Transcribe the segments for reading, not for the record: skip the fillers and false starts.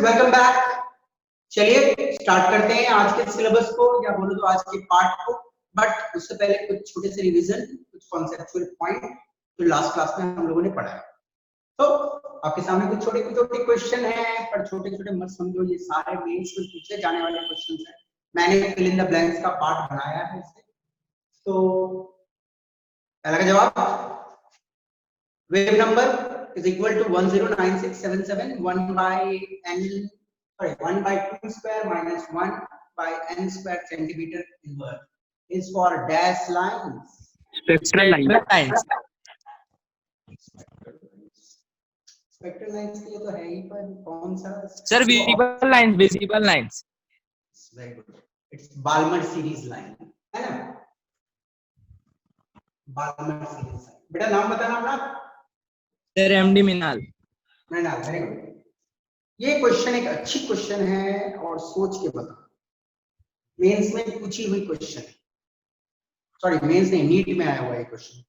Welcome back. चलिए start करते हैं आज के सिलेबस को या बोलो तो आज के पार्ट को। बट उससे पहले कुछ छोटे से रिवीजन, कुछ कॉन्सेप्चुअल पॉइंट जो लास्ट क्लास में हम लोगों ने पढ़ा है। तो आपके सामने कुछ छोटे छोटे क्वेश्चन हैं, पर छोटे छोटे मत समझो, ये सारे मेंस में पूछे जाने वाले क्वेश्चन हैं। मैंने फिल इन द ब्लैंक्स का पार्ट बनाया है इसे। तो पहला का जवाब, wave number is equal to 109677 1 by n, sorry, 1 by 2 square minus 1 by n square centimeter inverse is for dash lines. Spectral lines. Spectral lines के लिए तो है ही, पर कौन सा? Sir, visible lines. Visible lines. Very good. It's Balmer series line, है ना? Balmer series line. बेटा नाम बताना अपना। Sir, MD मिनाल. मिनाल, very good. ये क्वेश्चन एक अच्छी क्वेश्चन है और सोच के बता। मेंस में पूछी हुई क्वेश्चन, सॉरी मेंस नहीं, नीट में आया हुआ है क्वेश्चन।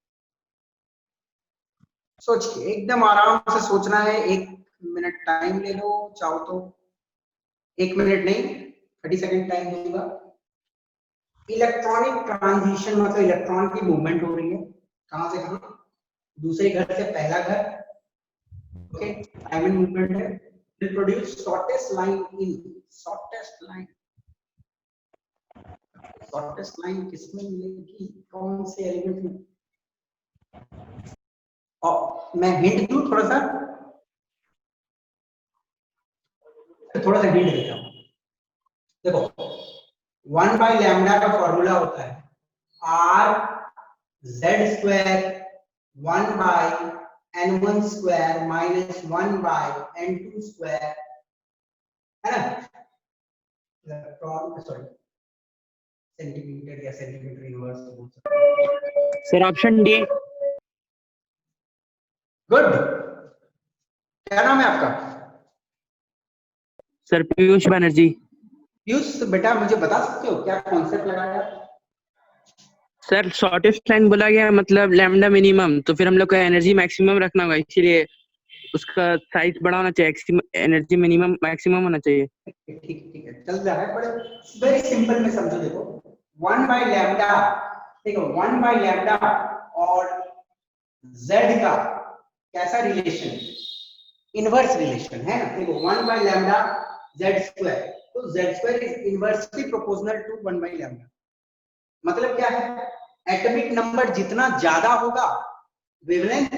सोच के एकदम आराम से सोचना है। 1 मिनट टाइम ले लो, चाहो तो 1 मिनट नहीं 30 सेकंड टाइम दूंगा। इलेक्ट्रॉनिक ट्रांजिशन मतलब इलेक्ट्रॉन की मूवमेंट हो रही है, कहां से कहां? दूसरे घर से पहला घर। ओके, टाइम मूवमेंट है। will produce shortest line in shortest line किसमें मिलेगी, कौन से एलिमेंट में? और मैं हिंट दूं थोड़ा सा हिंट देता हूं। देखो 1 by लैम्डा का फॉर्मूला होता है r z square 1 by n1 square minus 1 by n2 square, है ना? इलेक्ट्रॉन, सॉरी सेंटीमीटर या सेंटीमीटर इनवर्स बोल सकते हैं। Sir, option D. गुड। क्या नाम है आपका? Sir, पीयूष बनर्जी. पीयूष बेटा, मुझे बता सकते हो क्या कॉन्सेप्ट लगाया? सर, शॉर्टेस्ट लाइन बोला गया मतलब लैम्डा मिनिमम, तो फिर हम लोग का एनर्जी मैक्सिमम रखना होगा, इसीलिए उसका साइज बड़ा होना चाहिए, एनर्जी मिनिमम मैक्सिमम होना चाहिए। ठीक है, चल रहा है, पर वेरी सिंपल में समझो। देखो 1 by लैम्डा, देखो 1 by लैम्डा और z का कैसा रिलेशन? इनवर्स रिलेशन है ना। देखो 1 by लैम्डा z स्क्वायर, तो z square is inversely proportional to 1 by lambda. मतलब क्या है? एटॉमिक नंबर जितना ज्यादा होगा वेवलेंथ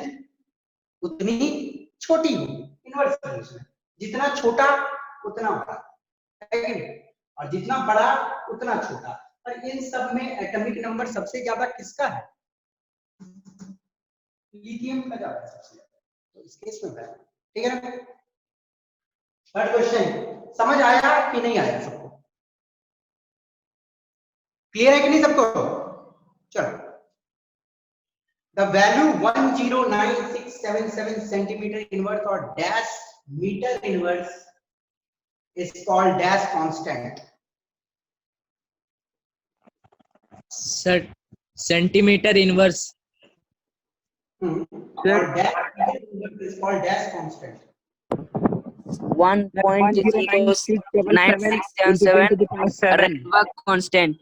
उतनी छोटी होगी। इनवर्स रिलेशन, जितना छोटा उतना बड़ा, है कि नहीं? और जितना बड़ा उतना छोटा। और इन सब में एटॉमिक नंबर सबसे ज्यादा किसका है? लिथियम का ज्यादा है सबसे ज्यादा, तो इस केस में है। ठीक है ना? थर्ड क्वेश्चन समझ आया कि नहीं आया सबको? क्लियर है कि नहीं सबको? चलो, द वैल्यू 109677 सेंटीमीटर इनवर्स और dash metre inverse is called dash constant. Sir, centimeter inverse. Or dash meter inverse is called dash constant. 1.09677 Rydberg constant.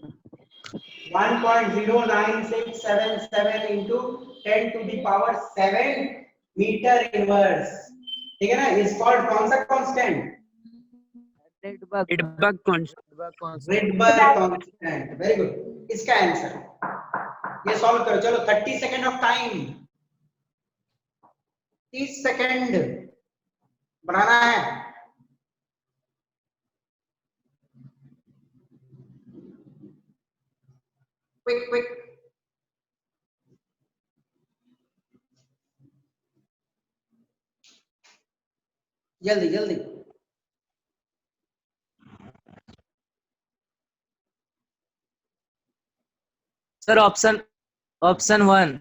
1.09677 into 10 to the power 7 meter inverse. ठीक है ना? Is called कौन सा constant? Rydberg constant. Rydberg constant. Very good. इसका answer ये solve करो। चलो 30 second of time, 30 second बढ़ाना है। क्विक जल्दी। Sir, option 1.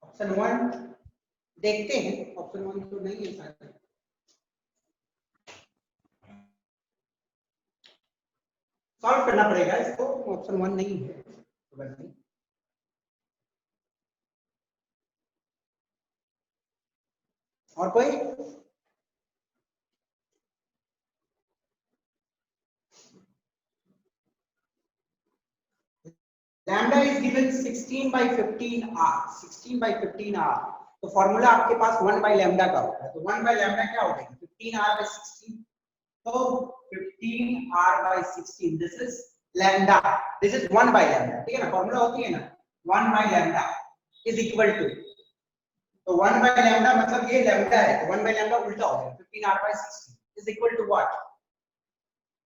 ऑप्शन 1 देखते हैं। ऑप्शन 1 तो नहीं है शायद, सॉल्व करना पड़ेगा इसको। ऑप्शन 1 नहीं है तो नहीं। और कोई? Lambda is given 16 by 15 r, 16 by 15 r, तो फॉर्मूला आपके पास 1 by लैम्डा का होता है, तो 1 by लैम्डा क्या हो जाएगा 15 r by 16, तो 15 r by 16, this is lambda, this is 1 by lambda, ठीक है ना, फॉर्मूला होती है ना 1 by lambda is equal to, तो 1 by लैम्डा मतलब ये लैम्डा है, तो 1 by लैम्डा उल्टा हो जाएगा 15 r by 16 is equal to what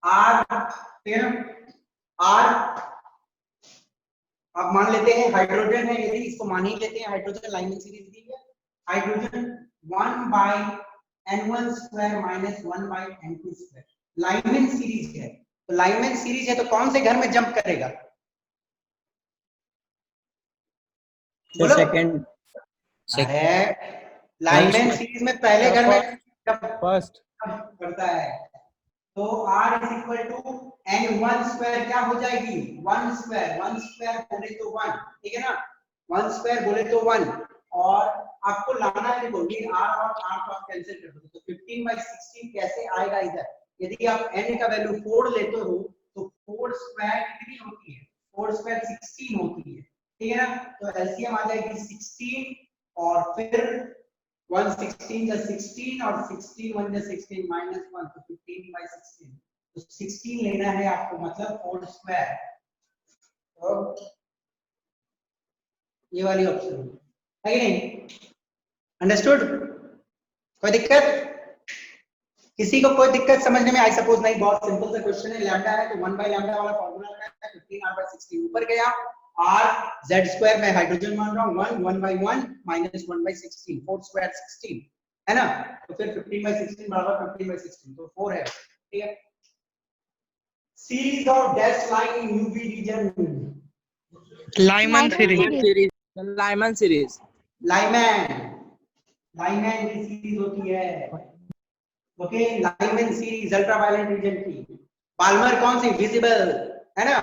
r, ठीक है ना, r अब मान लेते हैं हाइड्रोजन है, यदि इसको मान ही लेते हैं हाइड्रोजन, लाइनमैन सीरीज दी है, hydrogen 1 by n1 square minus 1 by n2 square, lineman series है, तो लाइनमैन सीरीज है तो कौन से घर में जंप करेगा, बोलो सेकंड, अरे लाइनमैन सीरीज में पहले घर में फर्स्ट करता है, तो r is equal to n1 square क्या हो जाएगी 1 स्क्वायर, 1 स्क्वायर बोले तो 1, ठीक है ना, 1 स्क्वायर बोले तो 1, और आपको लाना है, देखो ये r और r को आप कैंसिल कर दो, तो 15 by 16 कैसे आएगा इधर, यदि आप n का वैल्यू 4 लेते हो तो 4 स्क्वायर कितनी होती है, 4 स्क्वायर 16 होती है, ठीक है ना, तो एलसीएम आ जाएगी 16 और फिर 116 जा 16 और 16 1 जा 16 माइनस 1, तो 15 by 16, तो 16 लेना है आपको, मतलब 4 स्क्वायर, तो ये वाली ऑप्शन है कि नहीं, अंडरस्टूड, कोई दिक्कत, किसी को कोई दिक्कत समझने में, आई सपोज नहीं, बहुत सिंपल सा क्वेश्चन है, लैम्डा है तो 1 by लैम्डा वाला फार्मूला है 15 r by 16, ऊपर गया r z स्क्वायर में हाइड्रोजन मान रहा हूं 1 1 by 1 माइनस 1 by 16, 4 स्क्वायर 16 है ना, तो फिर 15 by 16 बराबर 15 by 16, तो 4 है, ठीक है, series of dash line in UV region, Lyman series, Lyman series, Lyman की सीरीज होती है, okay, Lyman series ultraviolet region की, पाल्मर कौन सी विजिबल है ना,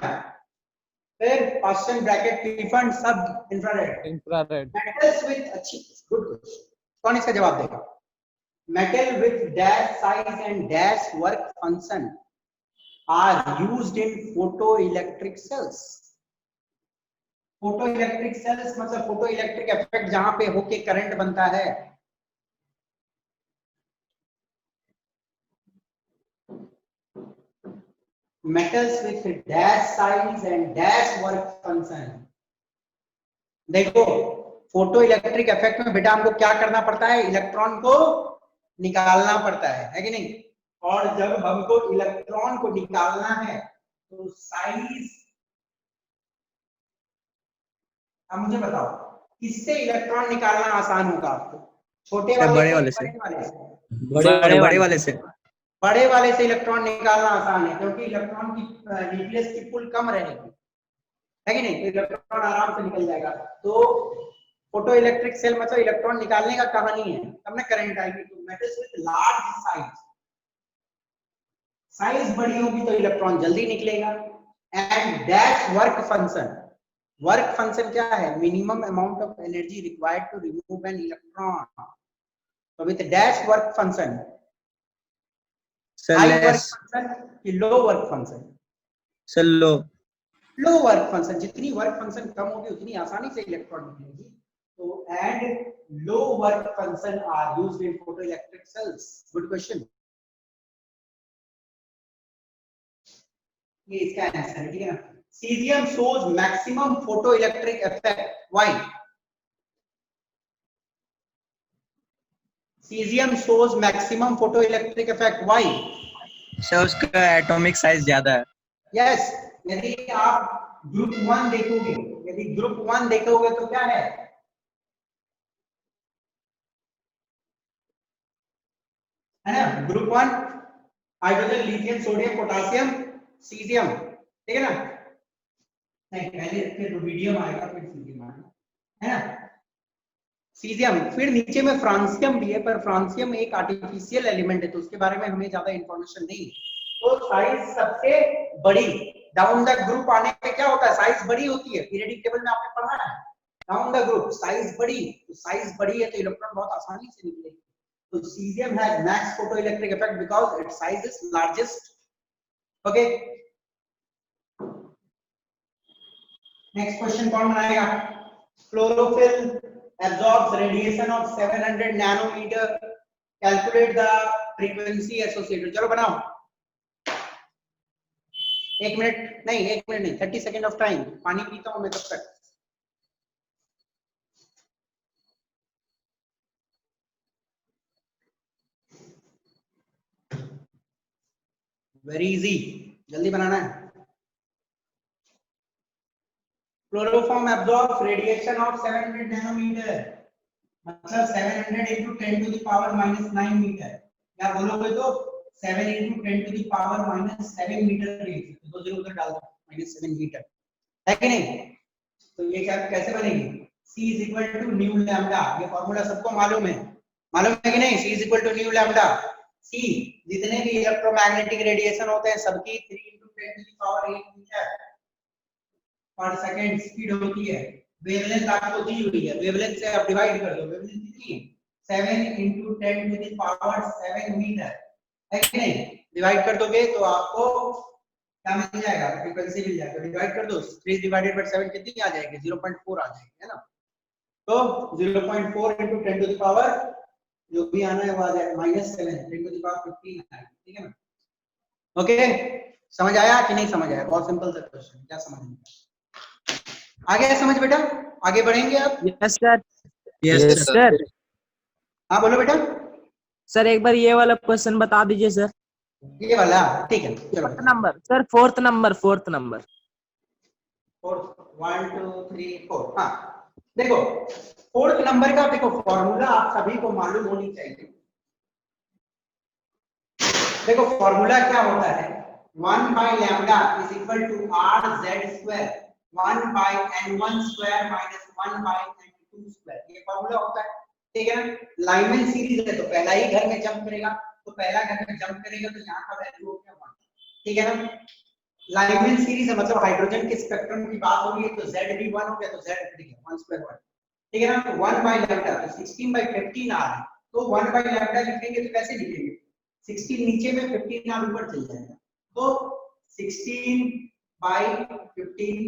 फिर क्वेश्चन ब्रैकेट प्रीफंड सब इंफ्रारेड, मेटल्स विद, अच्छी गुड क्वेश्चन, कौन इसका जवाब देगा, metal with dash size and dash work function are used in photo electric cells, photo electric cells मतलब फोटो इलेक्ट्रिक इफेक्ट जहां पे होके करंट बनता है, metals with dash size and dash work function, देखो फोटो इलेक्ट्रिक इफेक्ट में बेटा हमको क्या करना पड़ता है, इलेक्ट्रॉन को निकालना पड़ता है कि नहीं, और जब हमको इलेक्ट्रॉन को निकालना है तो साइज, अब मुझे बताओ किससे इलेक्ट्रॉन निकालना आसान होगा आपको, छोटे वाले बड़े वाले से, बड़े वाले से, बड़े वाले से इलेक्ट्रॉन निकालना आसान है, क्योंकि इलेक्ट्रॉन की न्यूक्लियस की पुल कम रहेगी, है कि नहीं, तो इलेक्ट्रॉन आराम से निकल जाएगा, तो फोटो इलेक्ट्रिक सेल मतलब इलेक्ट्रॉन निकालने का कहानी है, तब ना करंट आएगी, तो metals with large size, size बड़ी होगी तो इलेक्ट्रॉन जल्दी निकलेगा, and dash work function, work function क्या है, minimum amount of energy required to remove an electron, तो with dash work function, high work function कि low work function, low work function, जितनी वर्क फंक्शन कम होगी उतनी आसानी से इलेक्ट्रॉन निकलेगी, तो and low work function are used in photo electric cells, good question, ये इसका आंसर है, ठीक है ना, caesium shows maximum photo electric effect, why, caesium shows maximum photo electric effect, why, sir उसका एटॉमिक साइज ज्यादा है, यस, यदि आप ग्रुप 1 देखोगे, यदि ग्रुप 1 देखोगे तो क्या है ना, group 1 hydrogen lithium sodium potassium caesium, ठीक है ना, नहीं पहले फिर रुबिडियम आएगा फिर सीजियम आएगा, है ना, सीजियम, फिर नीचे में फ्रांसियम भी है, पर फ्रांसियम एक आर्टिफिशियल एलिमेंट है तो उसके बारे में हमें ज्यादा इंफॉर्मेशन नहीं है, तो साइज सबसे बड़ी, डाउन द ग्रुप आने पे क्या होता है, साइज बड़ी होती है, पीरियडिक टेबल में आपने पढ़ा है, डाउन द ग्रुप साइज बड़ी, तो साइज बड़ी है तो इलेक्ट्रॉन बहुत आसानी से निकलेगी, तो cesium has max photoelectric effect because its size is largest, okay, next question कौन बनाएगा? Chlorophyll absorbs radiation of 700 nanometer, calculate the frequency associated. चलो बनाओ, 1 मिनट नहीं 30 सेकेंड ऑफ टाइम, पानी पीता हूं मैं तब तक। वेरी इजी, जल्दी बनाना है। Chloroform absorbs radiation of 700 nanometre, मतलब 700 into 10 to the power minus 9 metre, या बोलोगे तो 7 into 10 to the power minus 7 metre लिख सकते हो, दो जीरो उधर डाल दो, -7 मीटर, है कि नहीं? तो ये क्या कैसे बनेगी? C is equal to new lambda, ये फॉर्मूला सबको मालूम है कि नहीं? C is equal to new lambda. C जितने भी इलेक्ट्रोमैग्नेटिक रेडिएशन होते हैं सबकी 3 into 10 to the power 8 metre per second speed होती है। वेवलेंथ आपको दी हुई है, वेवलेंथ से आप डिवाइड कर दो, वेवलेंथ कितनी है? 7 into 10 to the power 7 metre, है कि नहीं? डिवाइड कर दोगे तो आपको क्या मिल जाएगा? फ्रीक्वेंसी मिल जाएगा। डिवाइड कर दो, 3 divided by 7 कितनी आ जाएगी? 0.4 आ जाएगी, है ना? तो 0.4 into 10 to the power जो भी आना है वो आ जाएगा -7 10 to the power 15 आएगा, ठीक है ना? ओके, समझ आया कि नहीं समझ आया? बहुत सिंपल सा क्वेश्चन, क्या समझ में आगे समझ बेटा? आगे बढ़ेंगे आप? Yes sir, yes sir. हाँ बोलो बेटा। सर एक बार ये वाला क्वेश्चन बता दीजिए सर। ये वाला ठीक है, चलो fourth number sir, fourth number 1 2 3 4। हाँ देखो, फोर्थ नंबर का देखो फॉर्मूला आप सभी को मालूम होनी चाहिए। देखो फॉर्मूला क्या होता है? 1 by lambda is equal to r z square 1 by n1 square minus 1 by n2 square, ये फॉर्मूला होता है, ठीक है ना? लाइमन सीरीज है तो पहला ही घर में जंप करेगा, तो पहला घर में जंप करेगा तो यहाँ का वैल्यू हो गया 1, ठीक है ना? लाइमन सीरीज है मतलब हाइड्रोजन के स्पेक्ट्रम की बात हो रही है तो Z भी 1 हो गया तो Z ठीक है 1 स्क्वायर 1, ठीक है ना? तो 1 by lambda तो 16 by 15 आ रहा है, तो 1 by lambda लिखेंगे तो कैसे लिखेंगे? 16 नीचे में 15 r ऊपर चल जाएगा, तो 16 by 15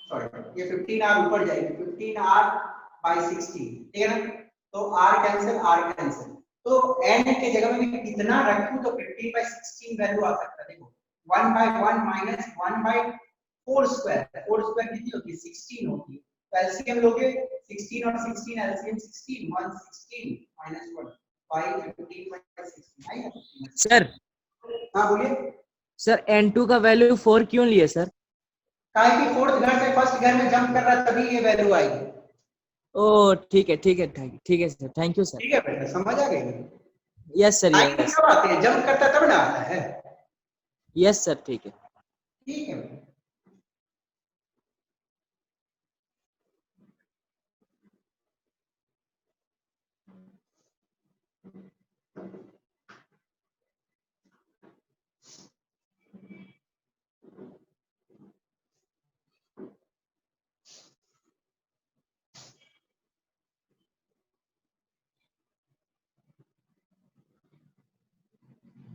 सॉरी ये 15 r ऊपर जाएगी, 15 r by 16, ठीक है ना? तो r कैंसिल, तो n के जगह में मैं कितना रखूं तो 15 by 16 वैल्यू आ सकता है। देखो 1 by 1 minus 1 by 4 square, 4 square कितनी होती है? 16 होती है, तो एलसीएम लोगे 16 और 16, एलसीएम 16 116 minus 1 by 15 by 16 आएगा सर। हाँ बोलिए सर n2 का वैल्यू 4 क्यों लिए सर? काहे कि फोर्थ घर से फर्स्ट घर में जंप कर रहा है तभी ये वैल्यू आएगी। ओ ठीक है सर, थैंक यू सर। ठीक है बेटा, समझ आ गई? यस सर, यस क्या बात है, जंप करता तब ना आता है। यस सर, ठीक है। ठीक है बेटा,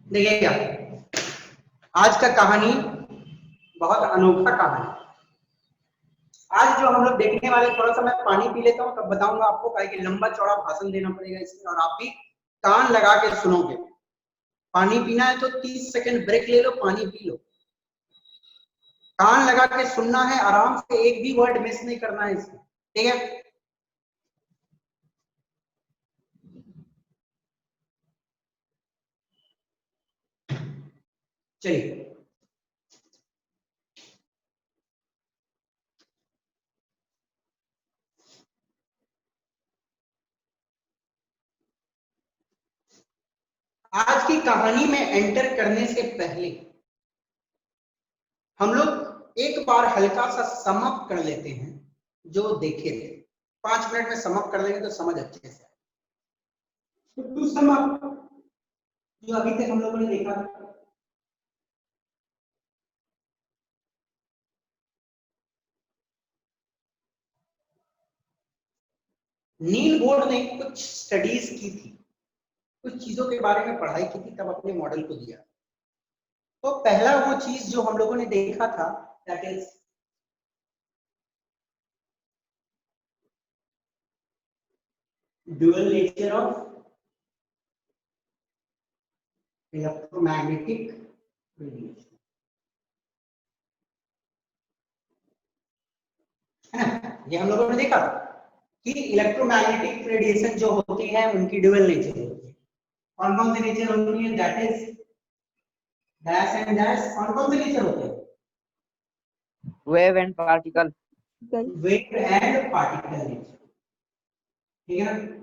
देखिएगा आज का कहानी बहुत अनोखा कहानी। आज जो हम लोग देखने वाले, थोड़ा सा मैं पानी पी लेता हूँ तब बताऊंगा आपको, काहे कि लंबा चौड़ा भाषण देना पड़ेगा इसमें और आप भी कान लगा के सुनोगे। पानी पीना है तो 30 सेकंड ब्रेक ले लो, पानी पी लो, कान लगा के सुनना है, आराम से एक भी वर्ड मिस नहीं करना है इसमें, ठीक है? चलिए आज की कहानी में एंटर करने से पहले हम लोग एक बार हल्का सा समअप कर लेते हैं जो देखे थे। 5 मिनट में समअप कर लेंगे तो समझ अच्छे से। तो समअप जो अभी तक हम लोगों ने देखा था, नील बोर्ड ने कुछ स्टडीज की थी, कुछ चीजों के बारे में पढ़ाई की थी, तब अपने मॉडल को दिया। तो पहला वो चीज जो हम लोगों ने देखा था that is dual nature of electromagnetic radiation, है ना। ये हम लोगों ने देखा कि इलेक्ट्रोमैग्नेटिक रेडिएशन जो होती है उनकी ड्यूअल नेचर होती है। कौन कौन सी नेचर होती है? That is dash and dash. कौन कौन से नेचर होते हैं? Wave and particle. Wave and particle nature, ठीक है ना।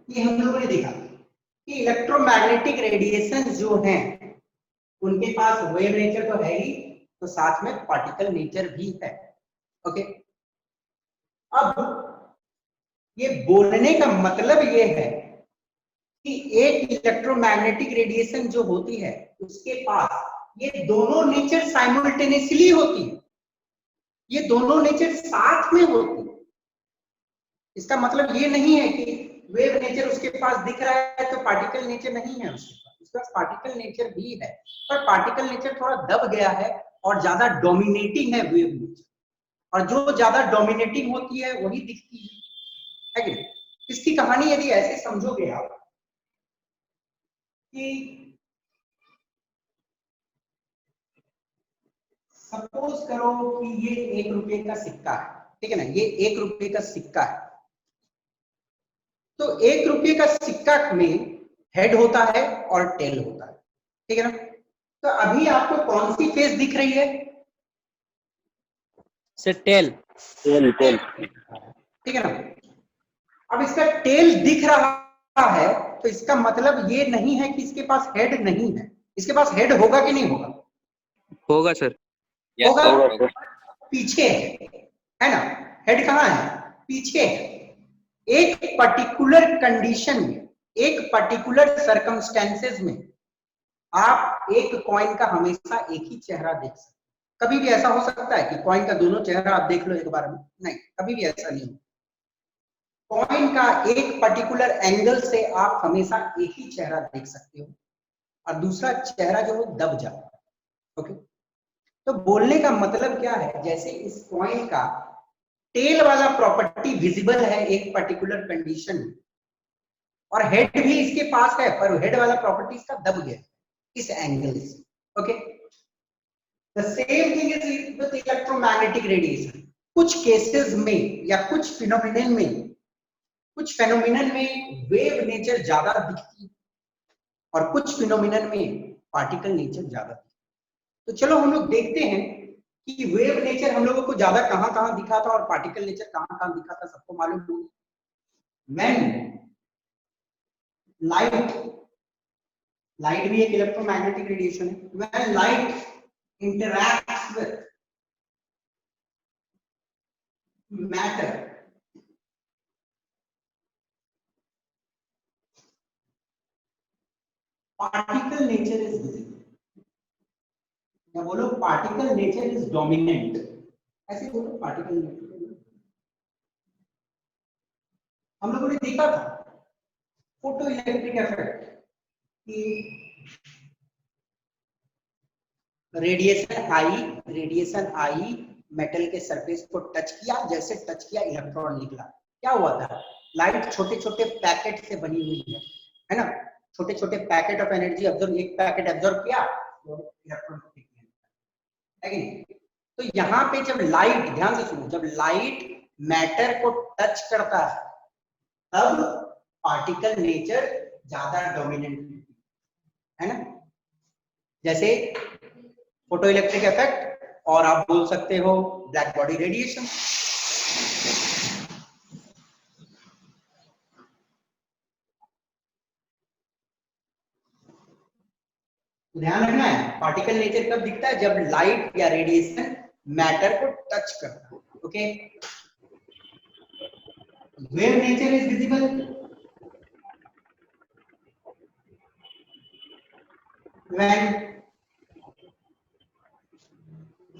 ये हम लोगों ने देखा कि इलेक्ट्रोमैग्नेटिक रेडिएशन जो हैं उनके पास वेव नेचर तो है ही, तो साथ में पार्टिकल नेचर भी है। ओके, अब ये बोलने का मतलब ये है कि एक इलेक्ट्रोमैग्नेटिक रेडिएशन जो होती है उसके पास ये दोनों नेचर साइमल्टेनियसली होती है, ये दोनों नेचर साथ में होती है। इसका मतलब ये नहीं है कि वेव नेचर उसके पास दिख रहा है तो पार्टिकल नेचर नहीं है उसके पास पार्टिकल नेचर भी है, पर पार्टिकल नेचर थोड़ा दब गया है और ज्यादा डोमिनेटिंग है वेव नेचर, और जो ज्यादा डोमिनेटिंग होती है वही दिखती है कि नहीं। इसकी कहानी यदि ऐसे समझोगे आप कि सपोज करो कि ये 1 रुपए का सिक्का है, ठीक है ना, ये 1 रुपए का सिक्का है। तो 1 रुपए का सिक्का में हेड होता है और टेल होता है, ठीक है ना। तो अभी आपको कौन सी फेस दिख रही है? से टेल। टेल ठीक है ना। अब इसका टेल दिख रहा है तो इसका मतलब ये नहीं है कि इसके पास हेड नहीं है। इसके पास हेड होगा कि नहीं होगा? होगा सर। होगा। पीछे है ना, हेड कहाँ है? पीछे है। एक पर्टिकुलर कंडीशन में, एक पर्टिकुलर सर्कमस्टेंसेस में आप एक कॉइन का हमेशा एक ही चेहरा देख सकते हैं। कभी भी ऐसा हो सकता है कि कॉइन का दोनों चेहरा आप देख लो एक बार में? नहीं, कभी भी ऐसा नहीं। कॉइन का एक पर्टिकुलर एंगल से आप हमेशा एक ही चेहरा देख सकते हो और दूसरा चेहरा जो है दब जाता है। ओके, तो बोलने का मतलब क्या है, जैसे इस कॉइन का टेल वाला प्रॉपर्टी विजिबल है एक पर्टिकुलर कंडीशन में और हेड भी इसके पास है, पर हेड वाला प्रॉपर्टी इसका दब गया इस एंगल से। Okay, the same thing is with electromagnetic radiation. कुछ केसेस में या कुछ फिनोमिनन में वेव नेचर ज्यादा दिखती है और कुछ फिनोमिनन में पार्टिकल नेचर ज्यादा दिखती है। तो चलो हम लोग देखते हैं कि वेव नेचर हम लोगों को ज्यादा कहां-कहां दिखा था और पार्टिकल नेचर कहां-कहां दिखा था, सबको मालूम होगा। When लाइट भी एक इलेक्ट्रोमैग्नेटिक रेडिएशन है। When light interacts with matter, particle nature is visible। या बोलो पार्टिकल नेचर इज डोमिनेंट, ऐसे बोलो पार्टिकल नेचर। हम लोगों ने देखा था फोटो इलेक्ट्रिक इफेक्ट कि रेडिएशन आई मेटल के सरफेस को टच किया, जैसे टच किया इलेक्ट्रॉन निकला। क्या हुआ था? लाइट छोटे छोटे पैकेट से बनी हुई है ना, छोटे छोटे पैकेट ऑफ एनर्जी ऑब्जर्व, एक पैकेट ऑब्जर्व किया तो इलेक्ट्रॉन है कि नहीं। तो यहाँ पे जब लाइट, ध्यान से सुनो, जब लाइट मैटर को टच करता है तब पार्टिकल नेचर ज्यादा डोमिनेंट है ना, जैसे फोटो इलेक्ट्रिक इफेक्ट, और आप बोल सकते हो ब्लैक बॉडी रेडिएशन। ध्यान रखना है पार्टिकल नेचर कब दिखता है? जब लाइट या रेडिएशन मैटर को टच करता है। Okay, wave nature is visible when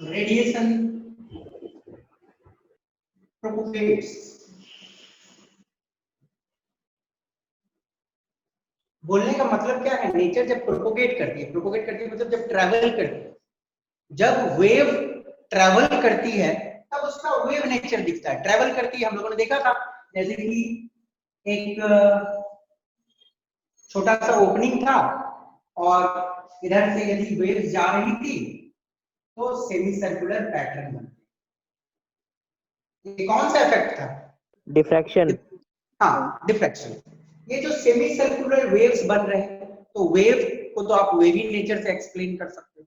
radiation propagates। बोलने का मतलब क्या है? नेचर जब प्रोपोगेट करती है मतलब जब ट्रैवल करती है, जब वेव ट्रेवल करती है तब उसका वेव नेचर दिखता है। ट्रेवल करती है हम लोगों ने देखा था, जैसे कि एक छोटा सा ओपनिंग था और इधर से यदि वेव्स जा रही थी तो सेमी सर्कुलर पैटर्न बनते। ये कौन सा इफेक्ट था? डिफ्रैक्शन। हाँ, डिफ्रैक्शन। ये जो सेमी सर्कुलर वेव्स बन रहे हैं, तो वेव को तो आप वेवी नेचर से एक्सप्लेन कर सकते हो।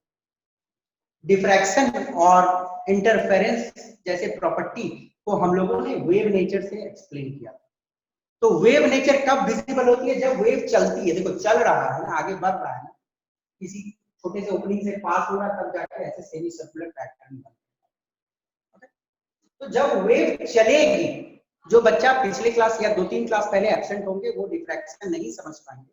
डिफ्रैक्शन और इंटरफेरेंस जैसे प्रॉपर्टी को हम लोगों ने वेव नेचर से एक्सप्लेन किया। तो वेव नेचर कब विजिबल होती है? जब वेव चलती है। देखो चल रहा है ना, आगे बढ़ रहा है ना, किसी छोटे से ओपनिंग से पास हो रहा है, तब जाके ऐसे सेमी सर्कुलर पैटर्न बनता है। तो जब वेव चलेगी, जो बच्चा पिछले क्लास या 2-3 क्लास पहले एब्सेंट होंगे वो डिफ्रैक्शन नहीं समझ पाएंगे,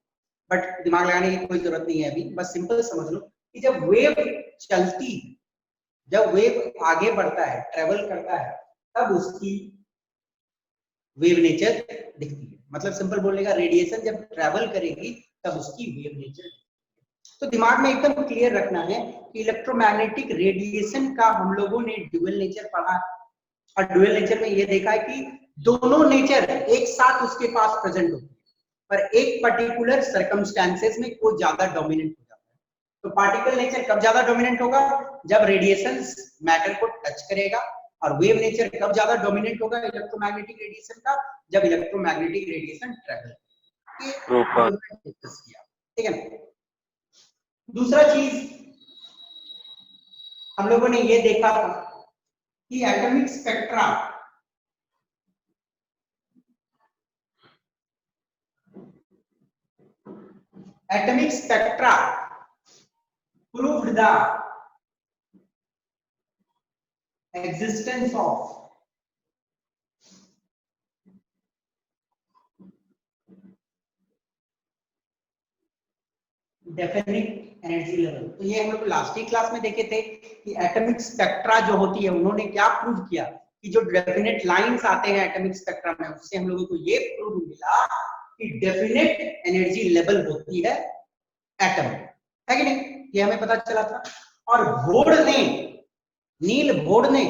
बट दिमाग लगाने की कोई जरूरत नहीं है अभी, बस सिंपल समझ लो कि जब वेव चलती है, जब वेव आगे बढ़ता है, ट्रेवल करता है, तब उसकी वेव नेचर दिखती है। मतलब सिंपल बोलने का, रेडिएशन जब ट्रेवल करेगी तब उसकी वेव नेचर। तो दिमाग में एकदम क्लियर रखना है कि इलेक्ट्रोमैग्नेटिक रेडिएशन का हम लोगों ने ड्यूअल नेचर पढ़ा, और ड्यूअल नेचर में ये देखा है कि दोनों नेचर एक साथ उसके पास प्रेजेंट होते हैं, पर एक पर्टिकुलर सर्कमस्टेंसेस में कोई ज्यादा डोमिनेंट हो जाता है। तो पार्टिकल नेचर कब ज्यादा डोमिनेंट होगा? जब रेडिएशन मैटर को टच करेगा। और वेव नेचर कब ज्यादा डोमिनेंट होगा इलेक्ट्रोमैग्नेटिक रेडिएशन का? जब इलेक्ट्रोमैग्नेटिक रेडिएशन ट्रैवल किया। ठीक है ना? दूसरा चीज हम लोगों ने ये देखा था कि atomic spectra proved the existence of definite energy level. तो ये हम लोग लास्ट ही क्लास में देखे थे कि एटॉमिक स्पेक्ट्रा जो होती है, उन्होंने क्या प्रूव किया कि जो डेफिनेट लाइंस आते हैं एटॉमिक स्पेक्ट्रा में, उससे हम लोगों को ये प्रूव मिला कि डेफिनेट एनर्जी लेवल होती है एटम, है कि नहीं? ये हमें पता चला था। और नील बोर्ड ने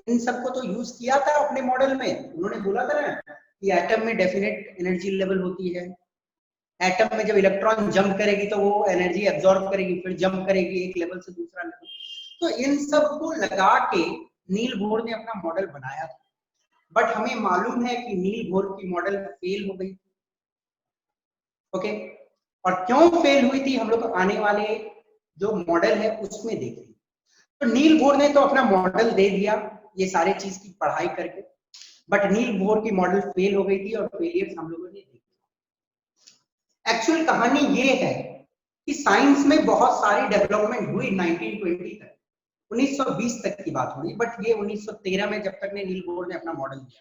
इन सबको तो यूज किया था अपने मॉडल में। उन्होंने बोला था ना कि एटम में डेफिनेट एनर्जी लेवल होती है। एटम में जब इलेक्ट्रॉन जंप करेगी तो वो एनर्जी एब्जॉर्ब करेगी, फिर जंप करेगी एक लेवल से दूसरा लेवल। तो इन सब को लगा के नील बोर ने अपना मॉडल बनाया था। बट हमें मालूम है कि नील बोर की मॉडल फेल हो गई। ओके, और क्यों फेल हुई थी हम लोग आने वाले जो मॉडल है उसमें देखेंगे। तो नील बोर ने तो अपना मॉडल दे दिया ये सारे चीज की पढ़ाई करके, बट नील बोर की मॉडल फेल हो गई थी और फेलियर्स हम लोगों ने देखा। एक्चुअल कहानी ये है कि साइंस में बहुत सारी डेवलपमेंट हुई 1920 तक, 1920 तक की बात हो रही, बट ये 1913 में जब तक ने नील बोर ने अपना मॉडल दिया,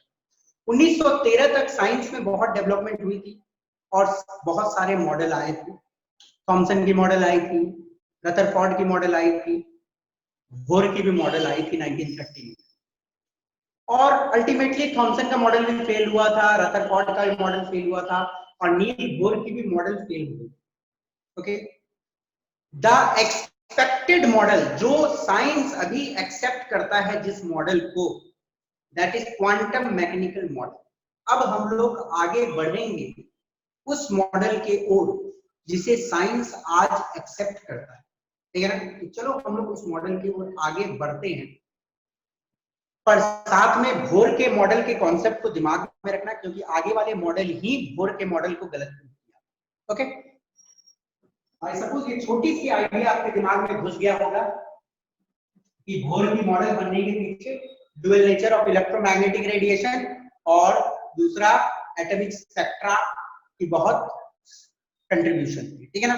1913 तक साइंस में बहुत डेवलपमेंट हुई थी और बहुत सारे मॉडल आए थे। थॉमसन की मॉडल आई थी, रदरफोर्ड की मॉडल आई थी, बोर की भी मॉडल आई थी 1930 में। और अल्टीमेटली थॉमसन का मॉडल भी फेल हुआ था, रदरफोर्ड का भी मॉडल फेल हुआ था, और नील बोर की भी मॉडल फेल हुई। ओके, द एक्सपेक्टेड मॉडल, जो साइंस अभी एक्सेप्ट करता है जिस मॉडल को, that is quantum mechanical model. अब हम लोग आगे बढ़ेंगे उस मॉडल के ओर जिसे साइंस आज एक्सेप्ट करता है। ठीक है ना? तो चलो हम लोग उस मॉडल की ओर आगे बढ़ते हैं, पर साथ में बोर के मॉडल के कॉन्सेप्ट को दिमाग में रखना, क्योंकि आगे वाले मॉडल ही बोर के मॉडल को गलत किया। ओके, आई सपोज ये छोटी सी आइडिया आपके दिमाग में घुस गया होगा कि बोर की मॉडल बनने के पीछे dual nature of electromagnetic radiation और दूसरा एटॉमिक स्पेक्ट्रा की बहुत कंट्रीब्यूशन थी। ठीक है ना?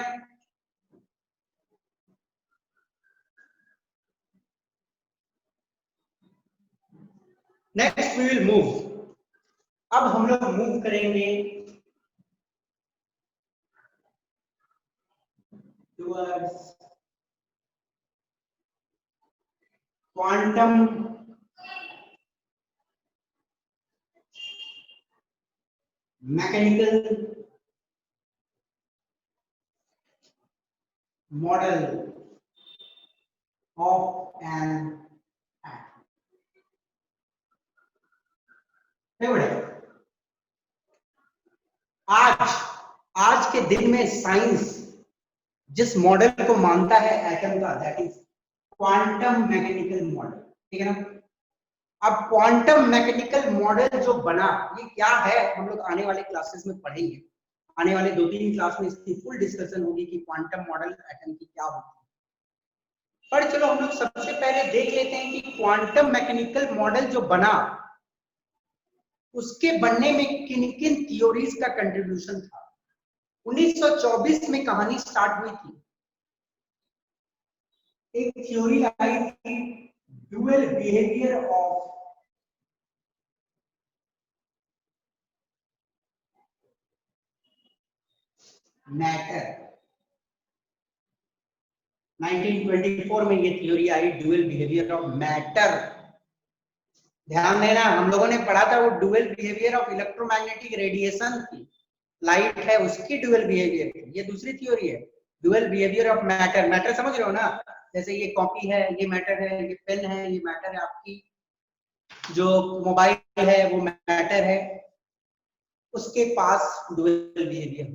Next we will move. अब हम लोग मूव करेंगे towards quantum mechanical model of an आज आज के दिन में साइंस जिस मॉडल को मानता है एटम का, that is quantum mechanical model, ठीक है ना। अब क्वांटम मैकेनिकल मॉडल जो बना, ये क्या है हम लोग आने वाले क्लासेस में पढ़ेंगे। आने वाले 2-3 क्लास में इसकी फुल डिस्कशन होगी कि क्वांटम मॉडल एटम की क्या होती है। पर चलो हम लोग सबसे पहले देख लेते हैं कि क्वांटम मैकेनिकल मॉडल जो बना उसके बनने में किन किन थियोरीज का कंट्रीब्यूशन था। 1924 में कहानी स्टार्ट हुई थी। एक थ्योरी आई थी ड्यूअल बिहेवियर ऑफ मैटर। 1924 में ये theory I dual behaviour of matter. ध्यान देना, हम लोगों ने पढ़ा था वो dual behaviour of electromagnetic radiation थी, लाइट है उसकी ड्यूअल बिहेवियर। ये दूसरी थ्योरी है dual behaviour of matter. Matter समझ रहे हो ना, जैसे ये कॉपी है ये मैटर है, ये पेन है ये मैटर है, आपकी जो मोबाइल है वो मैटर है, उसके पास ड्यूअल बिहेवियर,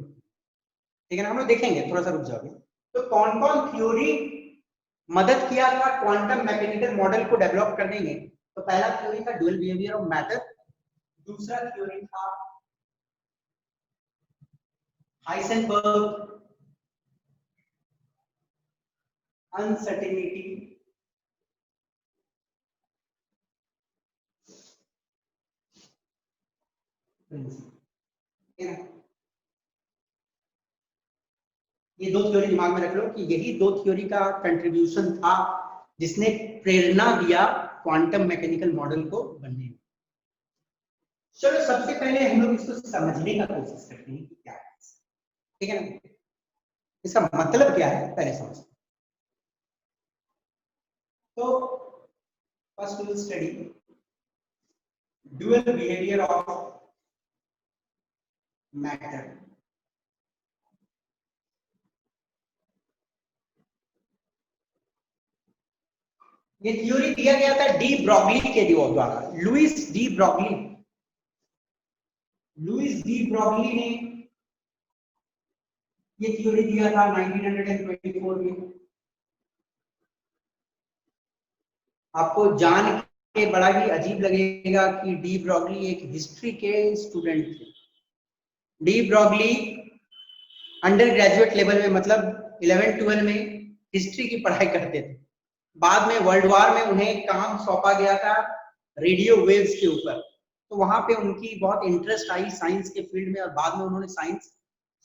ठीक है ना। हम लोग देखेंगे, थोड़ा सा रुक जाओगे। तो कौन कौन थ्योरी मदद किया था क्वांटम मैकेनिकल मॉडल को डेवलप करने में। तो पहला थ्योरी था ड्यूअल बिहेवियर ऑफ मैटर, दूसरा थ्योरी था हाइसेनबर्ग अनसर्टेनिटी प्रिंसिपल। ये दो थ्योरी दिमाग में रख लो कि यही दो थ्योरी का कंट्रीब्यूशन था जिसने प्रेरणा दिया क्वांटम मैकेनिकल मॉडल को बनने में। चलो सबसे पहले हम लोग इसको समझने का कोशिश करते हैं कि क्या है, ठीक है ना, इसका मतलब क्या है पहले समझते हैं। तो first we will study dual behaviour of matter. ये थ्योरी दिया गया था डी ब्रॉगली के द्वारा, Louis de Broglie. Louis de Broglie ने ये थ्योरी दिया था 1924 में। आपको जान के बड़ा ही अजीब लगेगा कि डी ब्रॉगली एक हिस्ट्री के स्टूडेंट थे। De Broglie under graduate level में, मतलब 11-12 में हिस्ट्री की पढ़ाई करते थे। बाद में वर्ल्ड वॉर में उन्हें काम सौंपा गया था रेडियो वेव्स के ऊपर, तो वहां पे उनकी बहुत इंटरेस्ट आई साइंस के फील्ड में, और बाद में उन्होंने साइंस,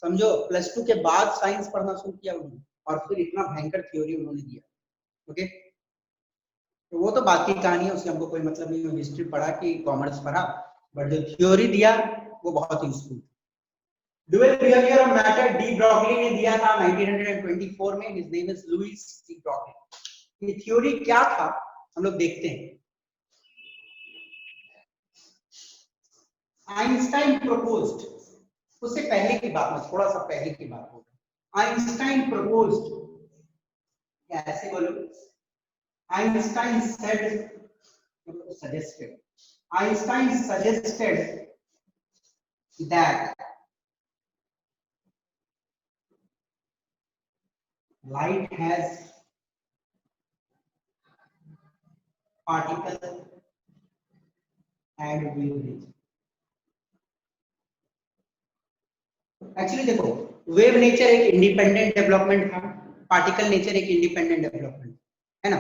समझो +2 के बाद साइंस पढ़ना शुरू किया उन्होंने, और फिर इतना भयंकर थ्योरी उन्होंने दिया। ओके, तो वो तो बात की कहानी है, उससे हमको कोई मतलब नहीं। हिस्ट्री पढ़ा कि कॉमर्स पढ़ा, बट जो थ्योरी दिया वो बहुत useful. Dual behaviour of matter de Broglie ने दिया था 1924 में। His name is Louis de Broglie. ये थ्योरी क्या था हम लोग देखते हैं। आइंस्टाइन प्रपोज्ड, उससे पहले की बात में, थोड़ा सा पहले की बात हो, आइंस्टाइन प्रपोज्ड, ऐसे बोलो, Einstein said, suggested, Einstein suggested that light has particle and wavelength। Actually देखो, वेव नेचर एक इंडिपेंडेंट डेवलपमेंट था, पार्टिकल नेचर एक इंडिपेंडेंट डेवलपमेंट है ना।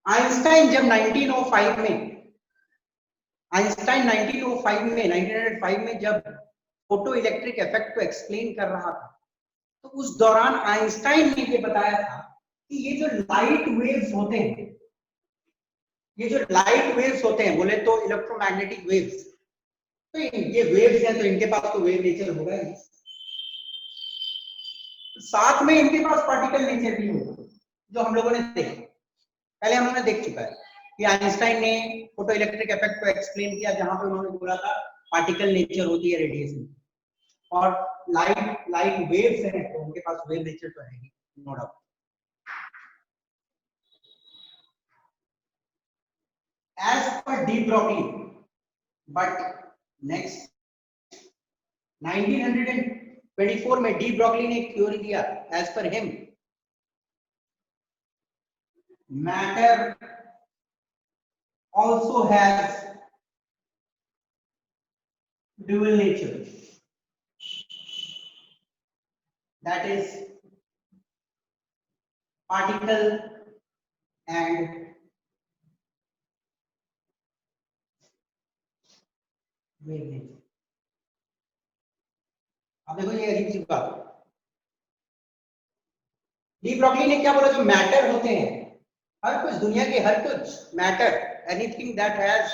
आइंस्टाइन जब 1905 में जब फोटो इलेक्ट्रिक इफेक्ट को एक्सप्लेन कर रहा था, तो उस दौरान आइंस्टाइन ने ये बताया था कि ये जो लाइट वेव्स होते हैं, बोले तो इलेक्ट्रोमैग्नेटिक वेव्स, तो ये वेव्स हैं, तो इनके पास तो वेव नेचर होगा ही, साथ में इनके पास पार्टिकल नेचर भी होगा, जो हम लोगों ने देखा, पहले हम लोगों ने देख चुका है कि आइंस्टाइन ने फोटो इलेक्ट्रिक इफेक्ट को एक्सप्लेन किया, जहां पे उन्होंने बोला था पार्टिकल नेचर होती है रेडिएशन, और लाइट वेव्स हैं तो उनके पास वेव नेचर तो है ही, no doubt. As per de Broglie, but next 1924 में डी ब्रॉगली ने एक थ्योरी दिया, as per him matter also has dual nature, that is particle and wave nature. अब देखो ये अजीब सी बात है, डी ब्रॉगली ने क्या बोला, जो मैटर होते हैं, हर कुछ दुनिया के हर कुछ matter, anything that has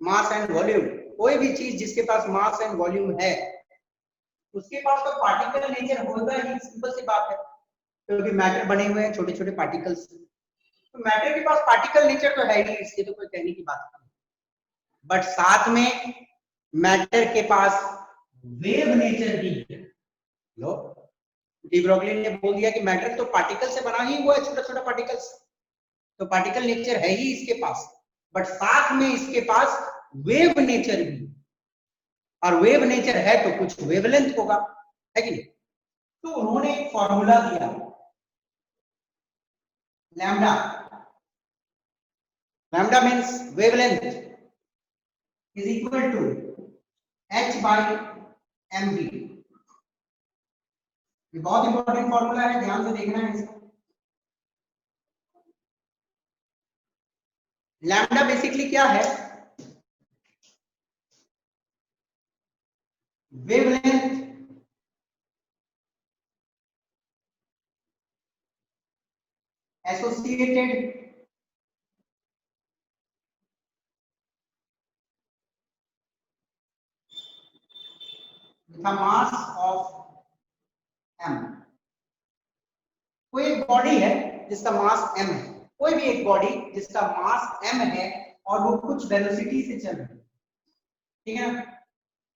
mass and volume, कोई भी चीज जिसके पास मास एंड वॉल्यूम है उसके पास तो पार्टिकल नेचर होगा ही, सिंपल सी बात है, क्योंकि मैटर बने हुए हैं छोटे छोटे पार्टिकल्स, तो मैटर के पास पार्टिकल नेचर तो है ही, इसलिए तो कोई कहने की बात नहीं। बट साथ में मैटर के पास वेव नेचर भी है। लो डी ब्रॉगली ने बोल दिया कि मैटर तो पार्टिकल से बना ही हुआ है, छोटा छोटा पार्टिकल्स, तो पार्टिकल नेचर है ही इसके पास, बट साथ में इसके पास वेव नेचर भी, और वेव नेचर है तो कुछ वेवलेंथ होगा, है कि नहीं। तो उन्होंने एक फॉर्मूला दिया, lambda, lambda means wavelength is equal to h/mv। ये बहुत इंपॉर्टेंट फॉर्मूला है, ध्यान से देखना है इसको। लैम्डा बेसिकली क्या है, wavelength associated with the mass of m। कोई एक बॉडी है जिसका मास m है, कोई भी एक बॉडी जिसका मास m है और वो कुछ वेलोसिटी से चल रही है, ठीक है ना।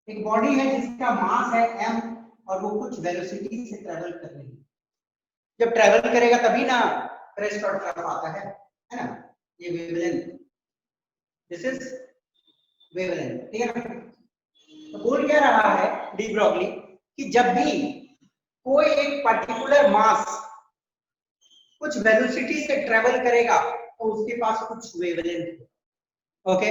एक बॉडी है जिसका मास है m और वो कुछ वेलोसिटी से ट्रेवल कर रही है, जब ट्रेवल करेगा तभी ना क्रेस्ट और ट्रफ आता है ना। ये वेवलेंथ, दिस इज वेवलेंथ, ठीक है ना। तो बोल क्या रहा है डी ब्रॉगली कि जब भी कोई एक पर्टिकुलर मास कुछ वेलोसिटी से ट्रेवल करेगा तो उसके पास कुछ वेवलेंथ, ओके।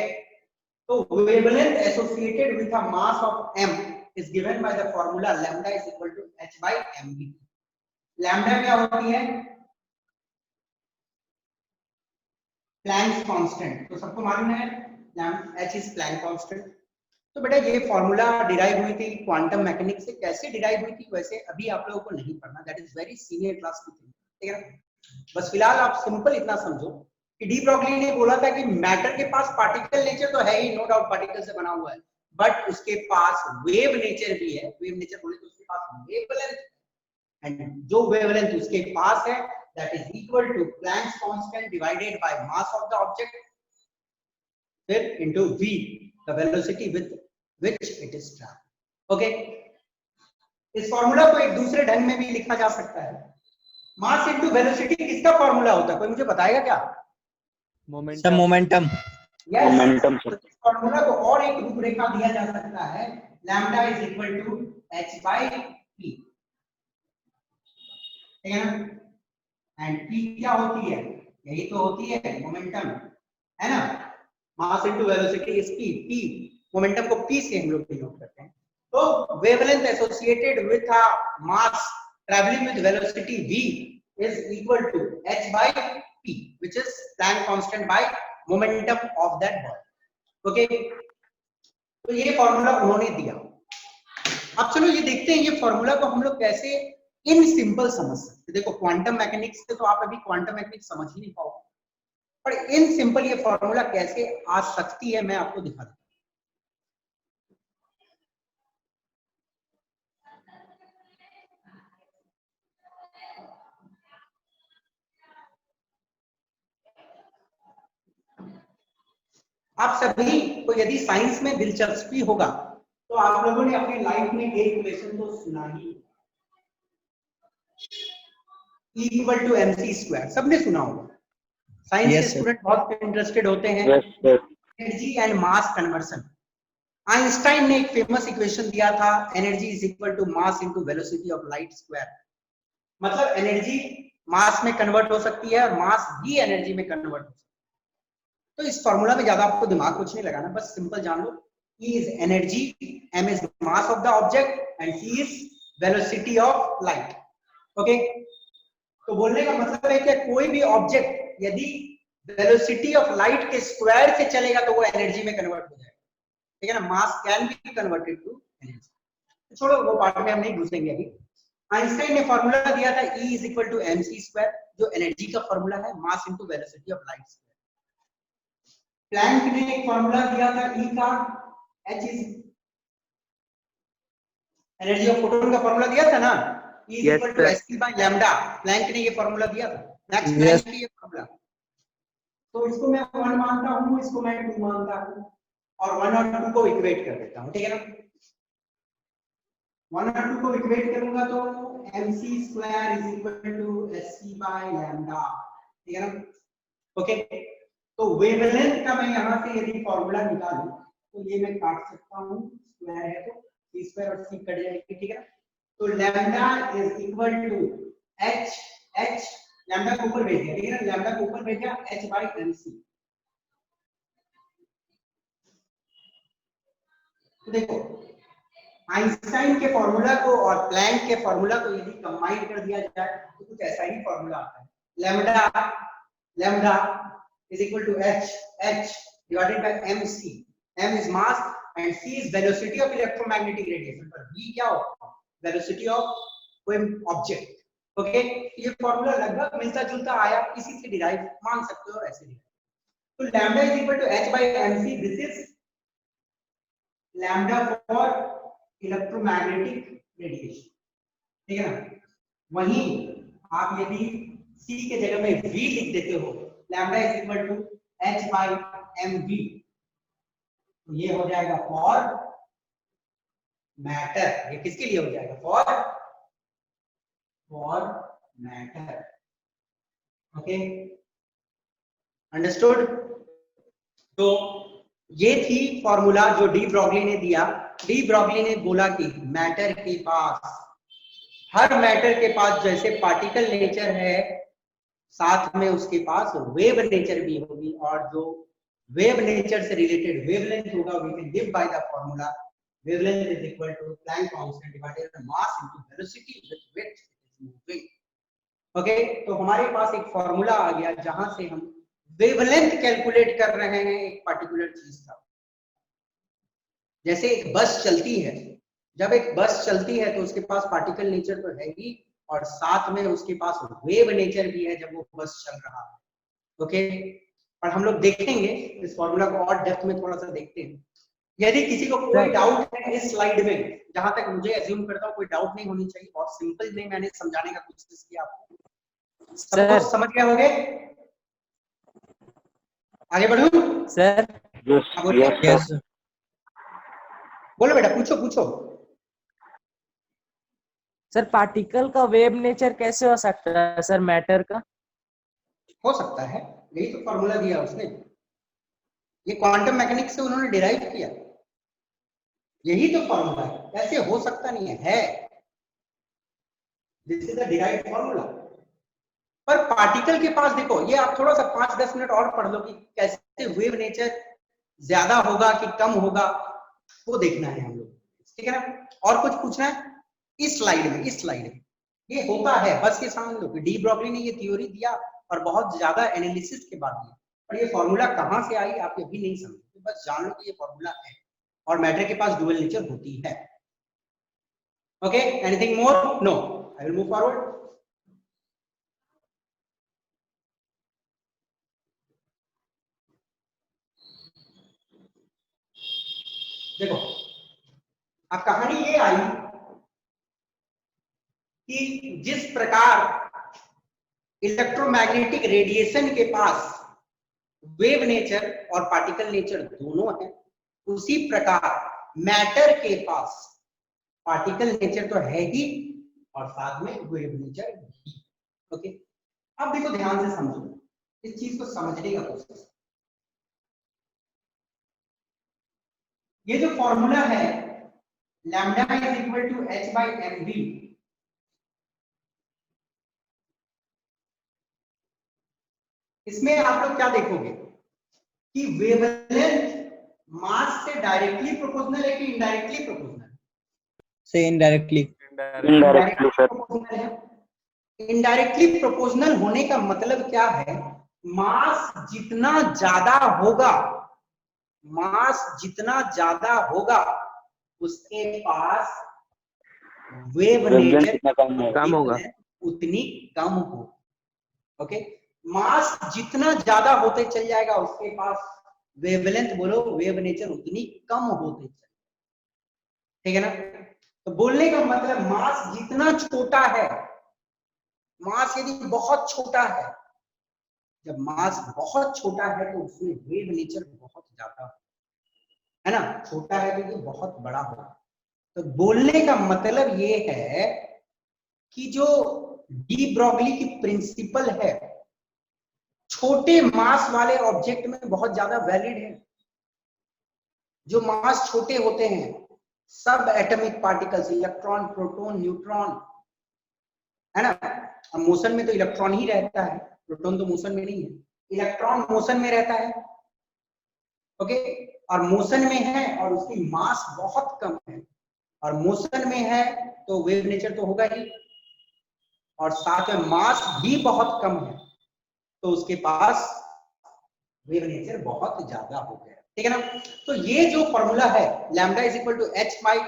तो wavelength associated with a mass of m is given by the formula lambda is equal to h/mv। Lambda क्या होती है, प्लैंक्स कांस्टेंट, तो सबको मालूम है h इज प्लैंक कांस्टेंट। तो बेटा ये फॉर्मूला डिराइव हुई थी क्वांटम मैकेनिक्स से, कैसे डिराइव हुई थी वैसे अभी आप लोगों को नहीं पढ़ना, that is very senior class key thing, ठीक है ना। बस फिलहाल आप सिंपल इतना समझो कि डी ब्रॉगली ने बोला था कि मैटर के पास पार्टिकल नेचर तो है ही, नो डाउट पार्टिकल से बना हुआ है, बट उसके पास वेव नेचर भी है। वेव नेचर बोले तो उसके पास वेवलेंथ, एंड जो वेवलेंथ उसके पास है that is equal to Planck's constant divided by mass of the object फिर into v, the velocity with which it is travelling, okay. इस फार्मूला को एक दूसरे ढंग में भी लिखा जा सकता है, मास इनटू वेलोसिटी किसका फार्मूला होता है, कोई मुझे बताएगा क्या? मोमेंटम। Momentum momentum sir. इस फार्मूला को और एक रूपरेखा दिया जा सकता है, lambda is equal to h/p, ठीक है ना। एंड p क्या होती है, यही तो होती है मोमेंटम, है ना। मास into velocity is p, momentum को p से हम लोग डिनोट करते हैं। तो wavelength associated with a mass travelling with velocity v is equal to h/p which is Planck constant by momentum of that body, okay। तो ये फॉर्मूला उन्होंने दिया। अब चलो ये देखते हैं ये फॉर्मूला को हम लोग कैसे इन सिंपल समझ सकते। देखो क्वांटम मैकेनिक्स से तो आप अभी क्वांटम मैकेनिक्स समझ ही नहीं पाओगे, पर इन सिंपल ये फॉर्मूला कैसे आ सकती है मैं आपको दिखा दूं। आप सभी को यदि साइंस में दिलचस्पी होगा तो आप लोगों ने अपनी लाइफ में एक इक्वेशन तो सुना ही, E equal to mc square, सबने सुना होगा। साइंस के स्टूडेंट बहुत इंटरेस्टेड होते हैं energy and mass conversion, Einstein ने एक फेमस इक्वेशन दिया था, energy is equal to mass into velocity of light square. मतलब एनर्जी मास में कन्वर्ट हो सकती है और मास भी एनर्जी में कन्वर्ट हो सकती है। तो इस फॉर्मूला में ज्यादा आपको दिमाग कुछ नहीं लगाना, बस सिंपल जान लो, E is energy, M is mass of the object and C is velocity of light. Okay? तो बोलने का मतलब है कि कोई भी ऑब्जेक्ट यदि वेलोसिटी ऑफ लाइट के स्क्वायर से चलेगा तो वो एनर्जी में कन्वर्ट हो जाएगा, ठीक है ना। Mass can be converted to energy. छोड़ो वो पार्ट में हम नहीं घुसेंगे अभी। आइंस्टाइन ने फॉर्मूला दिया था E is equal to mc square, जो एनर्जी का फॉर्मूला है, mass into velocity of light square. Planck ने एक फॉर्मूला दिया था E का, H is energy of photon का फॉर्मूला दिया था ना, E is equal to hc by lambda। Planck ने ये फॉर्मूला दिया था, मैक्स प्लैंक ने ये फॉर्मूला। तो इसको मैं 1 मानता हूं, इसको मैं 2 मानता हूं और 1 और 2 को इक्वेट कर देता हूं, ठीक है ना। 1 और 2 को इक्वेट करूंगा तो mc square is equal to hc by lambda, ठीक है ना। ओके, तो वेवलेंथ का मैं यहां से यदि फॉर्मूला निकालूं तो ये मैं काट सकता हूं, स्क्वायर है तो c स्क्वायर और c कट जाएगी, ठीक है ना। तो lambda is equal to h lambda को ऊपर भेज दिया, ठीक है ना, लैम्डा को ऊपर भेजा h by mc। तो देखो आइंस्टाइन के फॉर्मूला को और प्लैंक के फॉर्मूला को यदि कंबाइन कर दिया जाए तो कुछ ऐसा ही फॉर्मूला आता है, lambda is equal to h divided by mc। m is mass and c is velocity of electromagnetic radiation, पर v क्या होगा, velocity of कोई ऑब्जेक्ट। ओके, ये फॉर्मूला लगभग मिलता जुलता आया, इसी से डिराइव मान सकते हो, ऐसे डिराइव। तो lambda is equal to h by mc, this is lambda for electromagnetic radiation, ठीक है ना। वहीं आप यदि c के जगह में v लिख देते हो, lambda is equal to h by mv, तो ये हो जाएगा फॉर मैटर। ये किसके लिए हो जाएगा, फॉर मैटर। Okay, understood. तो ये थी फॉर्मूला जो डी ब्रॉगली ने दिया। डी ब्रॉगली ने बोला कि मैटर के पास, हर मैटर के पास जैसे पार्टिकल नेचर है, साथ में उसके पास वेव नेचर भी होगी, और जो वेव नेचर से रिलेटेड वेवलेंथ होगा we can give by the formula wavelength is equal to Planck constant divided by mass into velocity with which it is moving. Okay, तो हमारे पास एक फॉर्मूला आ गया जहां से हम वेवलेंथ कैलकुलेट कर रहे हैं एक पर्टिकुलर चीज का। जैसे एक बस चलती है, जब एक बस चलती है तो उसके पास पार्टिकल नेचर तो है ही, और साथ में उसके पास वेव नेचर भी है जब वो बस चल रहा है। ओके, और हम लोग देखेंगे इस फॉर्मूला को और डेप्थ में थोड़ा सा देखते हैं। यदि किसी को कोई डाउट है इस स्लाइड में, जहां तक मुझे अज्यूम करता हूं कोई डाउट नहीं होनी चाहिए, बहुत सिंपल में मैंने समझाने का कोशिश किया आपको। सब कुछ समझ गए होंगे? आगे बढ़ूं सर? Yes sir. बोलो बेटा, पूछो। सर पार्टिकल का वेव नेचर कैसे हो सकता है सर मैटर का? हो सकता है, यही तो फॉर्मूला दिया उसने, ये क्वांटम मैकेनिक्स से उन्होंने डिराइव किया, यही तो फॉर्मूला है। ऐसे हो सकता नहीं है, this is the derived formula. पर पार्टिकल के पास देखो, ये आप थोड़ा सा 5-10 मिनट और पढ़ लो कि कैसे वेव नेचर ज्यादा होगा कि कम होगा, वो देखना है हम लोग, ठीक है ना। और कुछ पूछना है इस स्लाइड में ये होता है, बस ये समझ लो कि डी ब्रॉगली ने ये थ्योरी दिया और बहुत ज्यादा एनालिसिस के बाद दिया, और ये फॉर्मूला कहां से आई आप ये भी नहीं समझते, बस जान लो कि ये फॉर्मूला है और मैटर के पास डुअल नेचर होती है। Okay, anything more? No, I will move forward. देखो, अब कहानी ये आई कि जिस प्रकार इलेक्ट्रोमैग्नेटिक रेडिएशन के पास वेव नेचर और पार्टिकल नेचर दोनों है, उसी प्रकार मैटर के पास पार्टिकल नेचर तो है ही और साथ में वेव नेचर भी। ओके, अब देखो ध्यान से समझो, इस चीज को समझने का कोशिश। ये जो फॉर्मूला है lambda is equal to h by M V, इसमें आप लोग क्या देखोगे कि वेवलेंथ मास से डायरेक्टली प्रोपोर्शनल है कि इनडायरेक्टली प्रोपोर्शनल? से इनडायरेक्टली इनडायरेक्टली सर। प्रोपोर्शनल है। इनडायरेक्टली प्रोपोर्शनल होने का मतलब क्या है? मास जितना ज्यादा होगा, मास जितना ज्यादा होगा उसके पास वेव नेचर कम होगा। उतनी कम हो। ओके, मास जितना ज्यादा होते चल जाएगा उसके पास वेवलेंथ बोलो वेव नेचर उतनी कम होते चल, ठीक है ना? तो बोलने का मतलब मास जितना छोटा है, मास यदि बहुत छोटा है, जब मास बहुत छोटा है तो उसमें वेव नेचर बहुत ज्यादा है ना, छोटा है तो ये बहुत बड़ा होगा। तो बोलने का मतलब ये है कि जो डी ब्रॉगली की प्रिंसिपल है छोटे मास वाले ऑब्जेक्ट में बहुत ज्यादा वैलिड है। जो मास छोटे होते हैं, सब atomic particles, electron, proton, neutron, है ना? अब मोशन में तो इलेक्ट्रॉन ही रहता है, प्रोटॉन तो मोशन में नहीं है। इलेक्ट्रॉन मोशन में रहता है, ओके, और मोशन में है और उसकी मास बहुत कम है, और मोशन में है तो वेव नेचर तो होगा ही, और साथ में मास भी बहुत कम है तो उसके पास वेव नेचर बहुत ज्यादा हो गया, ठीक है ना? तो ये जो फॉर्मूला है lambda is equal to h by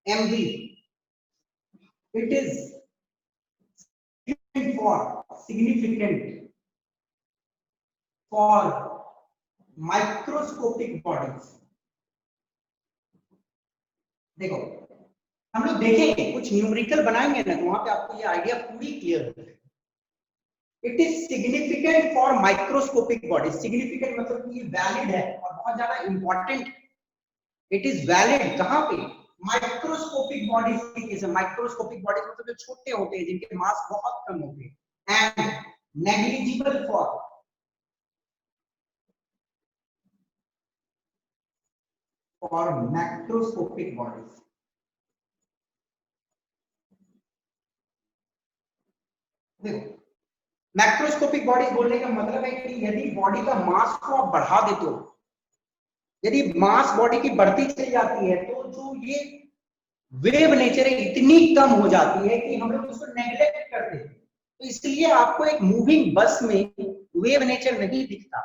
M v, it is for significant for microscopic bodies। देखो हम लोग देखेंगे कुछ न्यूमेरिकल बनाएंगे ना, तो वहां पे आपको ये आइडिया पूरी क्लियर हो जाएगी। It is significant for microscopic body. Significant मतलब कि ये वैलिड है और बहुत ज्यादा इंपॉर्टेंट। इट इज वैलिड कहां पे? माइक्रोस्कोपिक बॉडीज के केस में। माइक्रोस्कोपिक बॉडीज मतलब जो छोटे होते हैं, जिनके मास बहुत कम होते हैं, and negligible for macroscopic bodies. देखो मैक्रोस्कोपिक बॉडीज बोलने का मतलब है कि यदि बॉडी का मास को आप बढ़ा देते हो, यदि मास बॉडी की बढ़ती चली जाती है, तो जो ये वेव नेचर है इतनी कम हो जाती है कि हम लोग उसको नेग्लेक्ट करते हैं। तो इसलिए आपको एक मूविंग बस में वेव नेचर नहीं दिखता,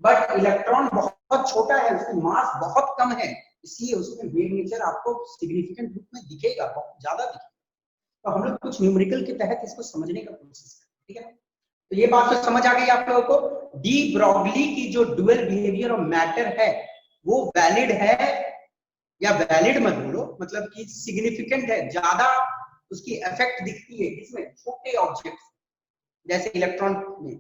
बट इलेक्ट्रॉन बहुत छोटा है, उसकी मास बहुत कम है, इसलिए उसमें वेव नेचर आपको सिग्निफिकेंट रूप में दिखेगा, बहुत ज्यादा दिखेगा। तो हम लोग कुछ न्यूमेरिकल के तहत इसको समझने का कोशिश करें, ठीक है? तो ये बात तो समझ आ गई आप लोगों को, डी ब्रॉगली की जो डुअल बिहेवियर ऑफ मैटर है वो वैलिड है, या वैलिड मत बोलो, मतलब कि सिग्निफिकेंट है, ज्यादा उसकी इफेक्ट दिखती है इसमें छोटे ऑब्जेक्ट जैसे इलेक्ट्रॉन में,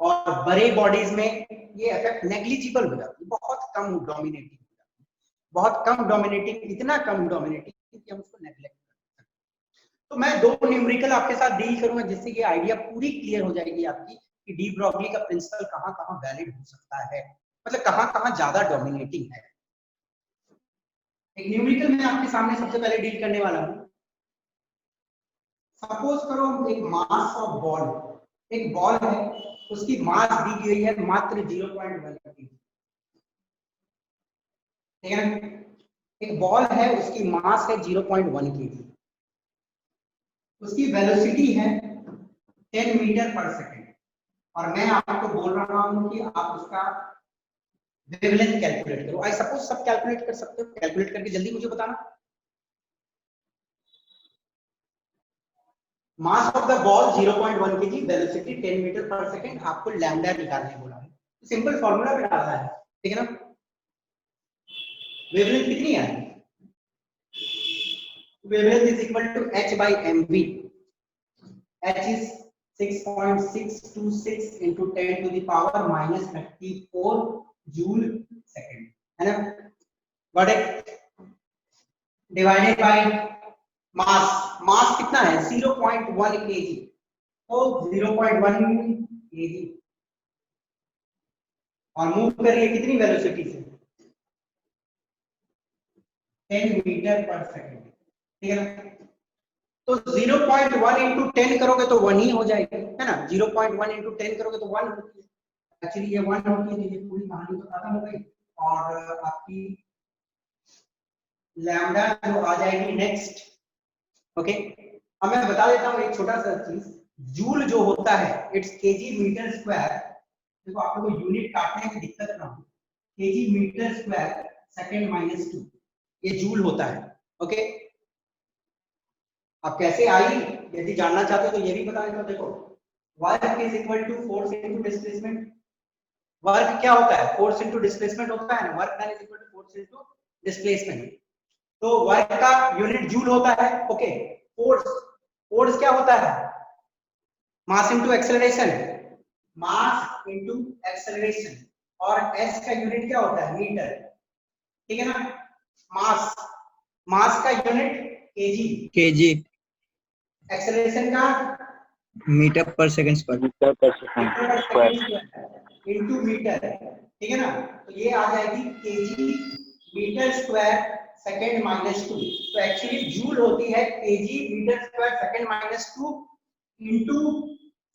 और बड़े बॉडीज में ये इफेक्ट नेग्लिजिबल हो जाती है, बहुत कम डोमिनेटिंग हो जाती है, बहुत कम डोमिनेटिंग, इतना कम डोमिनेटिंग कि हम उसको नेग्लेक्ट कर सकते हैं। तो मैं दो न्यूमेरिकल आपके साथ डील करूंगा जिससे कि आइडिया पूरी क्लियर हो जाएगी आपकी कि डी ब्रॉगली का प्रिंसिपल कहां कहां वैलिड हो सकता है, मतलब कहां कहां ज्यादा डोमिनेटिंग है। एक न्यूमेरिकल मैं आपके सामने सबसे पहले डील करने वाला हूं। सपोज करो एक मास ऑफ बॉल, एक बॉल है, उसकी मास दी गई है मात्र 0.1 kg, ठीक है ना? एक बॉल है, उसकी मास है 0.1 kg, उसकी वेलोसिटी है 10 मीटर पर सेकेंड, और मैं आपको बोल रहा हूं कि आप उसका वेवलेंथ कैलकुलेट करो। आई सपोज सब कैलकुलेट कर सकते हो, कैलकुलेट करके जल्दी मुझे बताना। Mass of the ball 0.1 kg, velocity 10 metre per second, आपको लैम्डा निकालने बोला है, सिंपल फॉर्मूला भी डाला है, ठीक है ना? वेवलेंथ कितनी है? Wavelength is equal to h by mv। h is 6.626 into 10 to the power minus 34 joule second, है ना? Got it? Divided by mass, mass कितना है? 0.1 kg, तो 0.1 kg, और मूव करिए कितनी वेलोसिटी से? 10 मीटर पर सेकंड, ठीक है ना। तो 0.1 इंटू 10 करोगे तो 1 ही हो जाएगी, है ना। 0.1 इंटू 10 करोगे तो 1 होती है, एक्चुअली ये 1 होती है, तो ये पूरी कहानी तो खत्म हो गई। और आपकी लैम्डा जो आ जाएगी नेक्स्ट, ओके। अब मैं बता देता हूँ एक छोटा सा चीज, जूल जो होता है इट्स केजी मीटर स्क्वायर। देखो आप लोगों को यूनिट काटने में दिक्कत ना हो, KG metre square second minus 2, ये जूल होता है, ओके। अब कैसे आई यदि जानना चाहते हो तो ये भी बता देता हूं। देखो work is equal to force into displacement. Work क्या होता है, फोर्स इनटू डिस्प्लेसमेंट होता है ना, work done is equal to force into displacement. तो वर्क का यूनिट जूल होता है, ओके। फोर्स क्या होता है, mass into acceleration, mass into acceleration. और एस का यूनिट क्या होता है, मीटर, ठीक है ना। मास का यूनिट केजी, एक्सेलरेशन का metre per second square into metre, ठीक है ना। तो ये आ जाएगी KG metre square second minus 2। तो एक्चुअली जूल होती है KG metre square second minus 2 into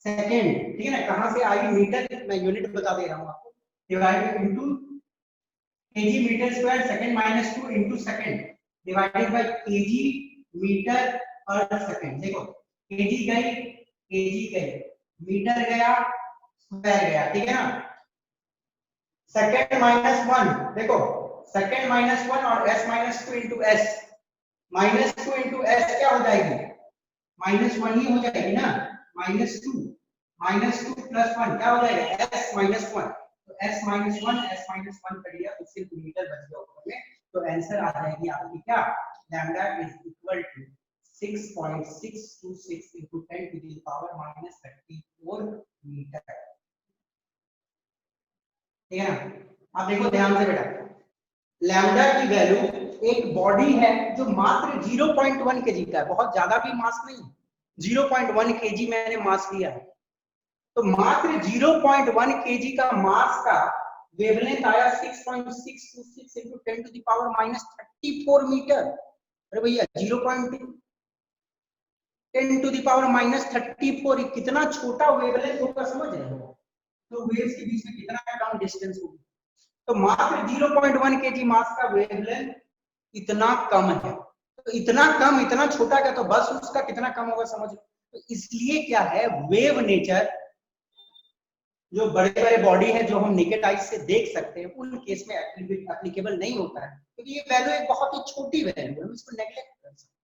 second, ठीक है ना। कहां से आई मीटर, मैं यूनिट बता दे रहा हूं आपको, divided into KG metre square second minus 2 into second divided by KG metre per second. देखो केजी गई, मीटर गया, स्क्वायर गया, ठीक है ना। सेकंड माइनस 1, देखो सेकंड माइनस 1 और s minus 2 into S, minus 2 into S क्या हो जाएगी, माइनस 1 ही हो जाएगी ना। माइनस 2 प्लस 1 क्या हो जाएगा, s माइनस 1। तो s माइनस 1 s माइनस 1 कर लिया तो सिर्फ मीटर बच गया ऊपर में। तो आंसर आ जाएगी आपकी क्या, lambda is equal to 6.626 into 10 to the power minus 34 metre, ठीक है ना। अब देखो ध्यान से बेटा, लैम्डा की वैल्यू, एक बॉडी है जो मात्र 0.1 केजी का है, बहुत ज्यादा भी मास नहीं, 0.1 केजी मैंने मास लिया है। तो मात्र 0.1 केजी का मास का वेवलेंथ आया 6.626 into 10 to the power minus 34 metre. अरे भैया 0.2 10 टू द पावर माइनस 34, कितना छोटा वेवलेंथ होगा समझ रहे हो। तो वेव्स के बीच में कितना कम डिस्टेंस होगी। तो मात्र 0.1 केजी मास का वेवलेंथ इतना कम है, तो इतना कम इतना छोटा क्या, तो बस उसका कितना कम होगा समझ। तो इसलिए क्या है, वेव नेचर जो बड़े बड़े बॉडी है जो हम नेकेड आइज से देख सकते हैं उन केस में एप्लीकेबल नहीं होता है, क्योंकि ये वैल्यू एक बहुत ही छोटी वैल्यू है, हम इसको नेग्लेक्ट कर सकते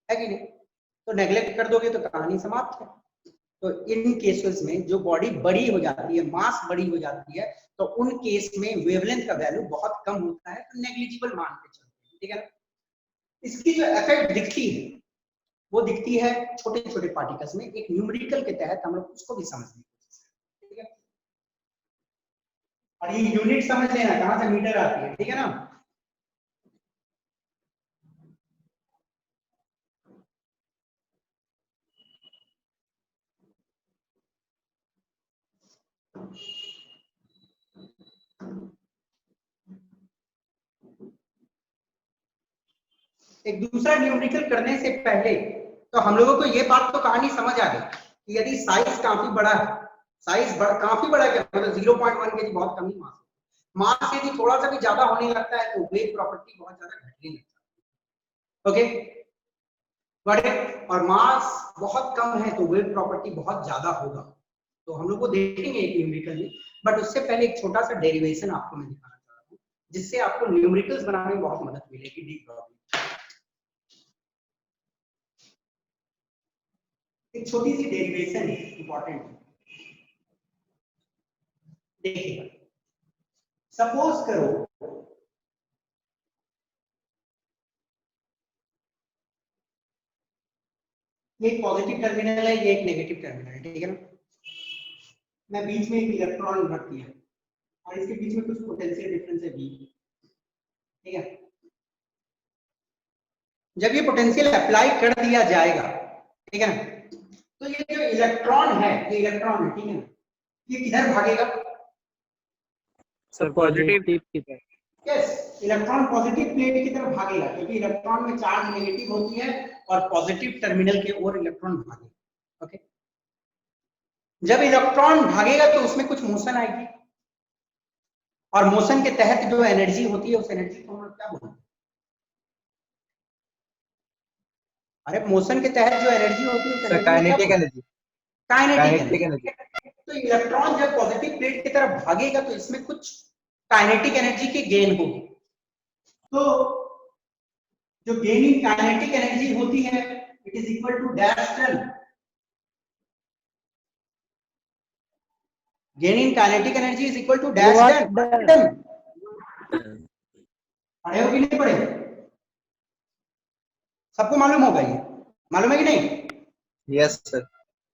हैं, है कि नहीं। तो नेग्लेक्ट कर दोगे तो कहानी समाप्त है। तो इन केसेस में जो बॉडी बड़ी हो जाती है, मास बड़ी हो जाती है, तो उन केस में वेवलेंथ का वैल्यू बहुत कम होता है, तो नेग्लिजिबल मान के चलते हैं, ठीक है ना। इसकी जो इफेक्ट दिखती है वो दिखती है छोटे छोटे पार्टिकल्स में, एक न्यूमेरिकल के तहत हम लोग उसको भी समझने की कोशिश करते हैं, ठीक है। और ये यूनिट समझ लेना कहां से मीटर आती है, ठीक है ना। एक दूसरा न्यूमेरिकल करने से पहले तो हम लोगों को ये बात तो कहानी समझ आ गई कि यदि साइज काफी बड़ा है, काफी बड़ा क्या मतलब 0.1 केजी बहुत कम ही मास है। मास यदि थोड़ा सा भी ज्यादा होने लगता है तो वेव प्रॉपर्टी बहुत ज्यादा घटने लगती है, ओके। बड़े और मास बहुत कम है तो वेव प्रॉपर्टी बहुत ज्यादा होगा। तो हम लोग को देखेंगे एक न्यूमेरिकल में, बट उससे पहले एक छोटा सा डेरिवेशन आपको मैं दिखाना चाहता हूँ जिससे आपको न्यूमेरिकल्स बनाने में बहुत मदद मिलेगी, डी प्रॉब्लम। एक छोटी सी डेरिवेशन है, इंपॉर्टेंट है, देखिए। सपोज करो ये एक पॉजिटिव टर्मिनल है, ये एक नेगेटिव टर्मिनल है, ठीक है ना। मैं बीच में एक इलेक्ट्रॉन रख दिया और इसके बीच में कुछ पोटेंशियल डिफरेंस है V, ठीक है। जब ये पोटेंशियल अप्लाई कर दिया जाएगा, ठीक है ना, तो ये जो इलेक्ट्रॉन है, ये इलेक्ट्रॉन है, ठीक है ना, ये किधर भागेगा, सर पॉजिटिव की तरफ। यस इलेक्ट्रॉन पॉजिटिव प्लेट की तरफ भागेगा क्योंकि इलेक्ट्रॉन में चार्ज नेगेटिव होती है और पॉजिटिव टर्मिनल की ओर इलेक्ट्रॉन भागेगा। ओके, जब इलेक्ट्रॉन भागेगा तो उसमें कुछ मोशन आएगी और मोशन के तहत जो एनर्जी होती है उस एनर्जी को हम लोग क्या बोलते हैं? अरे मोशन के तहत जो एनर्जी होती है उस sir kinetic energy. Kinetic energy. तो इलेक्ट्रॉन जब पॉजिटिव प्लेट की तरफ भागेगा तो इसमें कुछ काइनेटिक एनर्जी की गेन होगी। तो जो गेनिंग काइनेटिक एनर्जी होती है it is equal to dash ton. Gaining kinetic energy is equal to dash ton. पढ़े हो कि नहीं पढ़े? सबको मालूम होगा ये, मालूम है कि नहीं? Yes sir.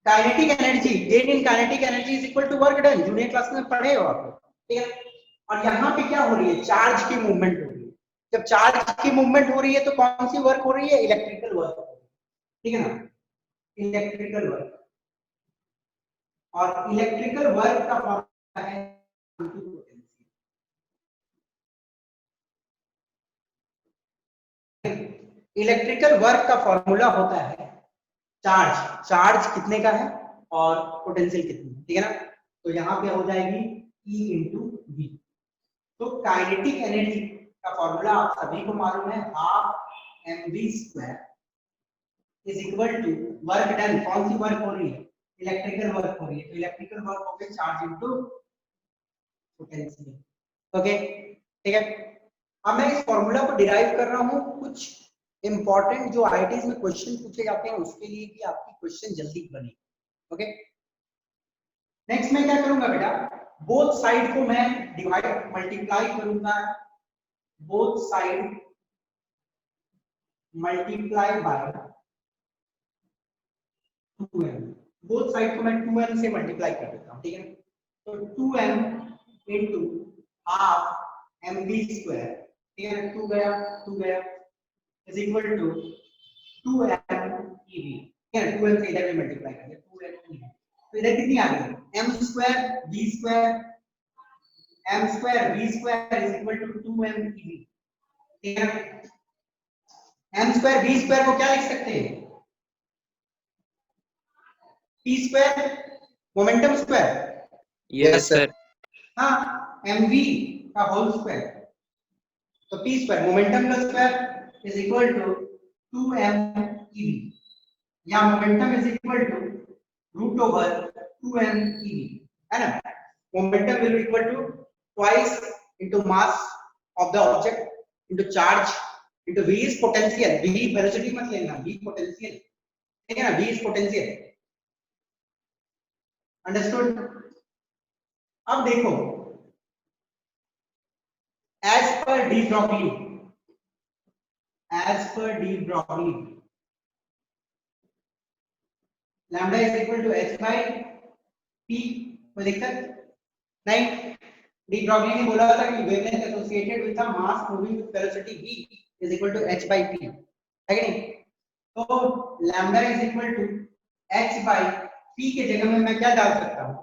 Kinetic energy, gain in kinetic energy is equal to work done. Junior class में पढ़े हो आप, ठीक है? और यहाँ पे क्या हो रही है? चार्ज की मूवमेंट हो रही है। जब चार्ज की मूवमेंट हो रही है तो कौन सी वर्क हो रही है? इलेक्ट्रिकल वर्क, ठीक है ना? Electrical work. और इलेक्ट्रिकल वर्क का फॉर्मूला है इलेक्ट्रिकल वर्क का फॉर्मूला होता है चार्ज। चार्ज कितने का है और पोटेंशियल कितनी है, ठीक है ना? तो यहाँ पे हो जाएगी E इंटू वी। तो काइनेटिक एनर्जी का फॉर्मूला आप सभी को मालूम है, half mv square is equal to work done. कौन सी वर्क हो रही है? इलेक्ट्रिकल वर्क हो रही है। तो इलेक्ट्रिकल वर्क हो गया चार्ज इंटू पोटेंशियल। ओके, ठीक है? अब मैं इस फॉर्मूला को डिराइव कर रहा हूँ कुछ इंपॉर्टेंट जो आईआईटीज में क्वेश्चन पूछे जाते हैं उसके लिए कि आपकी क्वेश्चन जल्दी बने। ओके, नेक्स्ट मैं क्या करूंगा बेटा? बोथ साइड को मैं डिवाइड मल्टीप्लाई करूंगा। Both side multiply by 2m। Both side को मैं 2m से मल्टीप्लाई कर देता हूं, ठीक है? तो 2m into half mv square, ठीक है? 2 गया 2 गया is equal to 2m ev, ठीक है? 2m से इधर भी मल्टीप्लाई कर दिया 2m ev। तो इधर कितनी आ गई? m square v square, m square v square is equal to 2m ev, ठीक है? m स्क्वायर v स्क्वायर को क्या लिख सकते हैं? p square momentum square. Yes sir. हाँ, mv का होल स्क्वायर। तो p स्क्वायर मोमेंटम का square is equal to 2m ev, या momentum is equal to root over 2m ev, है ना? Momentum will be equal to twice into mass of the object into charge into v is potential. v velocity मत लेना, v potential, ठीक है ना? v is potential. Understood? अब देखो, as per de Broglie, as per de Broglie lambda is equal to h by p। कोई दिक्कत नहीं? डी ब्रॉगली ने बोला था कि wavelength associated with the mass moving with velocity v is equal to h by p, है कि नहीं? तो lambda is equal to h by p के जगह में मैं क्या डाल सकता हूं?